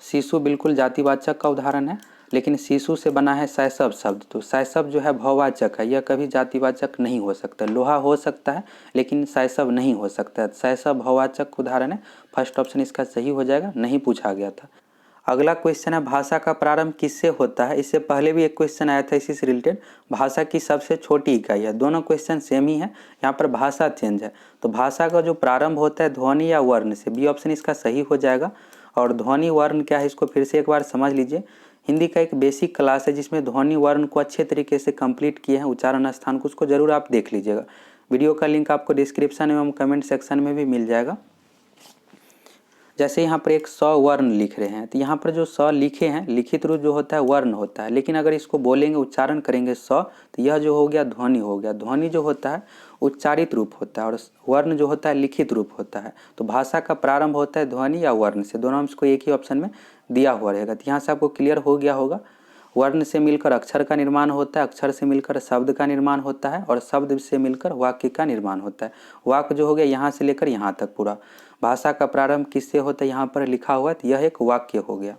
शिशु बिल्कुल जातिवाचक का उदाहरण है। लेकिन शिशु से बना है शैशव शब्द, तो शैशव जो है भौवाचक है, यह कभी जातिवाचक नहीं हो सकता। लोहा हो सकता है लेकिन शैशव नहीं हो सकता है। शैशव भौवाचक उदाहरण है, फर्स्ट ऑप्शन इसका सही हो जाएगा, नहीं पूछा गया था। अगला क्वेश्चन है भाषा का प्रारंभ किससे होता है। इससे पहले भी एक क्वेश्चन आया था इसी से रिलेटेड, भाषा की सबसे छोटी इकाई है। दोनों क्वेश्चन सेम ही है, यहाँ पर भाषा चेंज है। तो भाषा का जो प्रारंभ होता है ध्वनि या वर्ण से, बी ऑप्शन इसका सही हो जाएगा। और ध्वनि वर्ण क्या है इसको फिर से एक बार समझ लीजिए। हिंदी का एक बेसिक क्लास है जिसमें ध्वनि वर्ण को अच्छे तरीके से कंप्लीट किए हैं, उच्चारण स्थान को, उसको जरूर आप देख लीजिएगा। वीडियो का लिंक आपको डिस्क्रिप्शन एवं कमेंट सेक्शन में भी मिल जाएगा। जैसे यहाँ पर एक स वर्ण लिख रहे हैं, तो यहाँ पर जो स लिखे हैं लिखित रूप जो होता है वर्ण होता है, लेकिन अगर इसको बोलेंगे उच्चारण करेंगे स, तो यह जो हो गया ध्वनि हो गया। ध्वनि जो होता है उच्चारित रूप होता है और वर्ण जो होता है लिखित रूप होता है। तो भाषा का प्रारंभ होता है ध्वनि या वर्ण से, दोनों में इसको एक ही ऑप्शन में दिया हुआ रहेगा। तो यहाँ से आपको क्लियर हो गया होगा। वर्ण से मिलकर अक्षर का निर्माण होता है, अक्षर से मिलकर शब्द का निर्माण होता है और शब्द से मिलकर वाक्य का निर्माण होता है। वाक्य जो हो गया यहाँ से लेकर यहाँ तक पूरा। भाषा का प्रारंभ किससे होता है यहाँ पर लिखा हुआ है, तो यह एक वाक्य हो गया।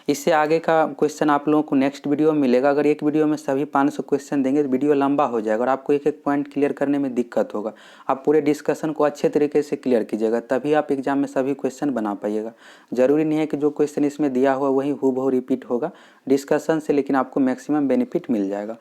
इससे आगे का क्वेश्चन आप लोगों को नेक्स्ट वीडियो में मिलेगा। अगर एक वीडियो में सभी 500 क्वेश्चन देंगे तो वीडियो लंबा हो जाएगा और आपको एक एक पॉइंट क्लियर करने में दिक्कत होगा। आप पूरे डिस्कशन को अच्छे तरीके से क्लियर कीजिएगा, तभी आप एग्जाम में सभी क्वेश्चन बना पाइएगा। जरूरी नहीं है कि जो क्वेश्चन इसमें दिया हुआ वही हूबहू रिपीट होगा डिस्कशन से, लेकिन आपको मैक्सिमम बेनिफिट मिल जाएगा।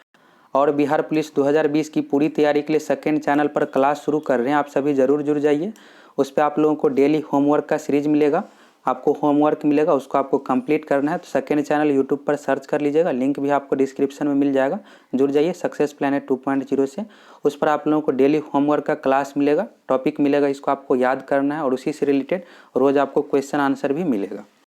और बिहार पुलिस 2020 की पूरी तैयारी के लिए सेकेंड चैनल पर क्लास शुरू कर रहे हैं, आप सभी जरूर जुड़ जाइए। उस पर आप लोगों को डेली होमवर्क का सीरीज मिलेगा, आपको होमवर्क मिलेगा, उसको आपको कंप्लीट करना है। तो सेकेंड चैनल यूट्यूब पर सर्च कर लीजिएगा, लिंक भी आपको डिस्क्रिप्शन में मिल जाएगा। जुड़ जाइए सक्सेस प्लैनेट 2.0 से। उस पर आप लोगों को डेली होमवर्क का क्लास मिलेगा, टॉपिक मिलेगा, इसको आपको याद करना है और उसी से रिलेटेड रोज़ आपको क्वेश्चन आंसर भी मिलेगा।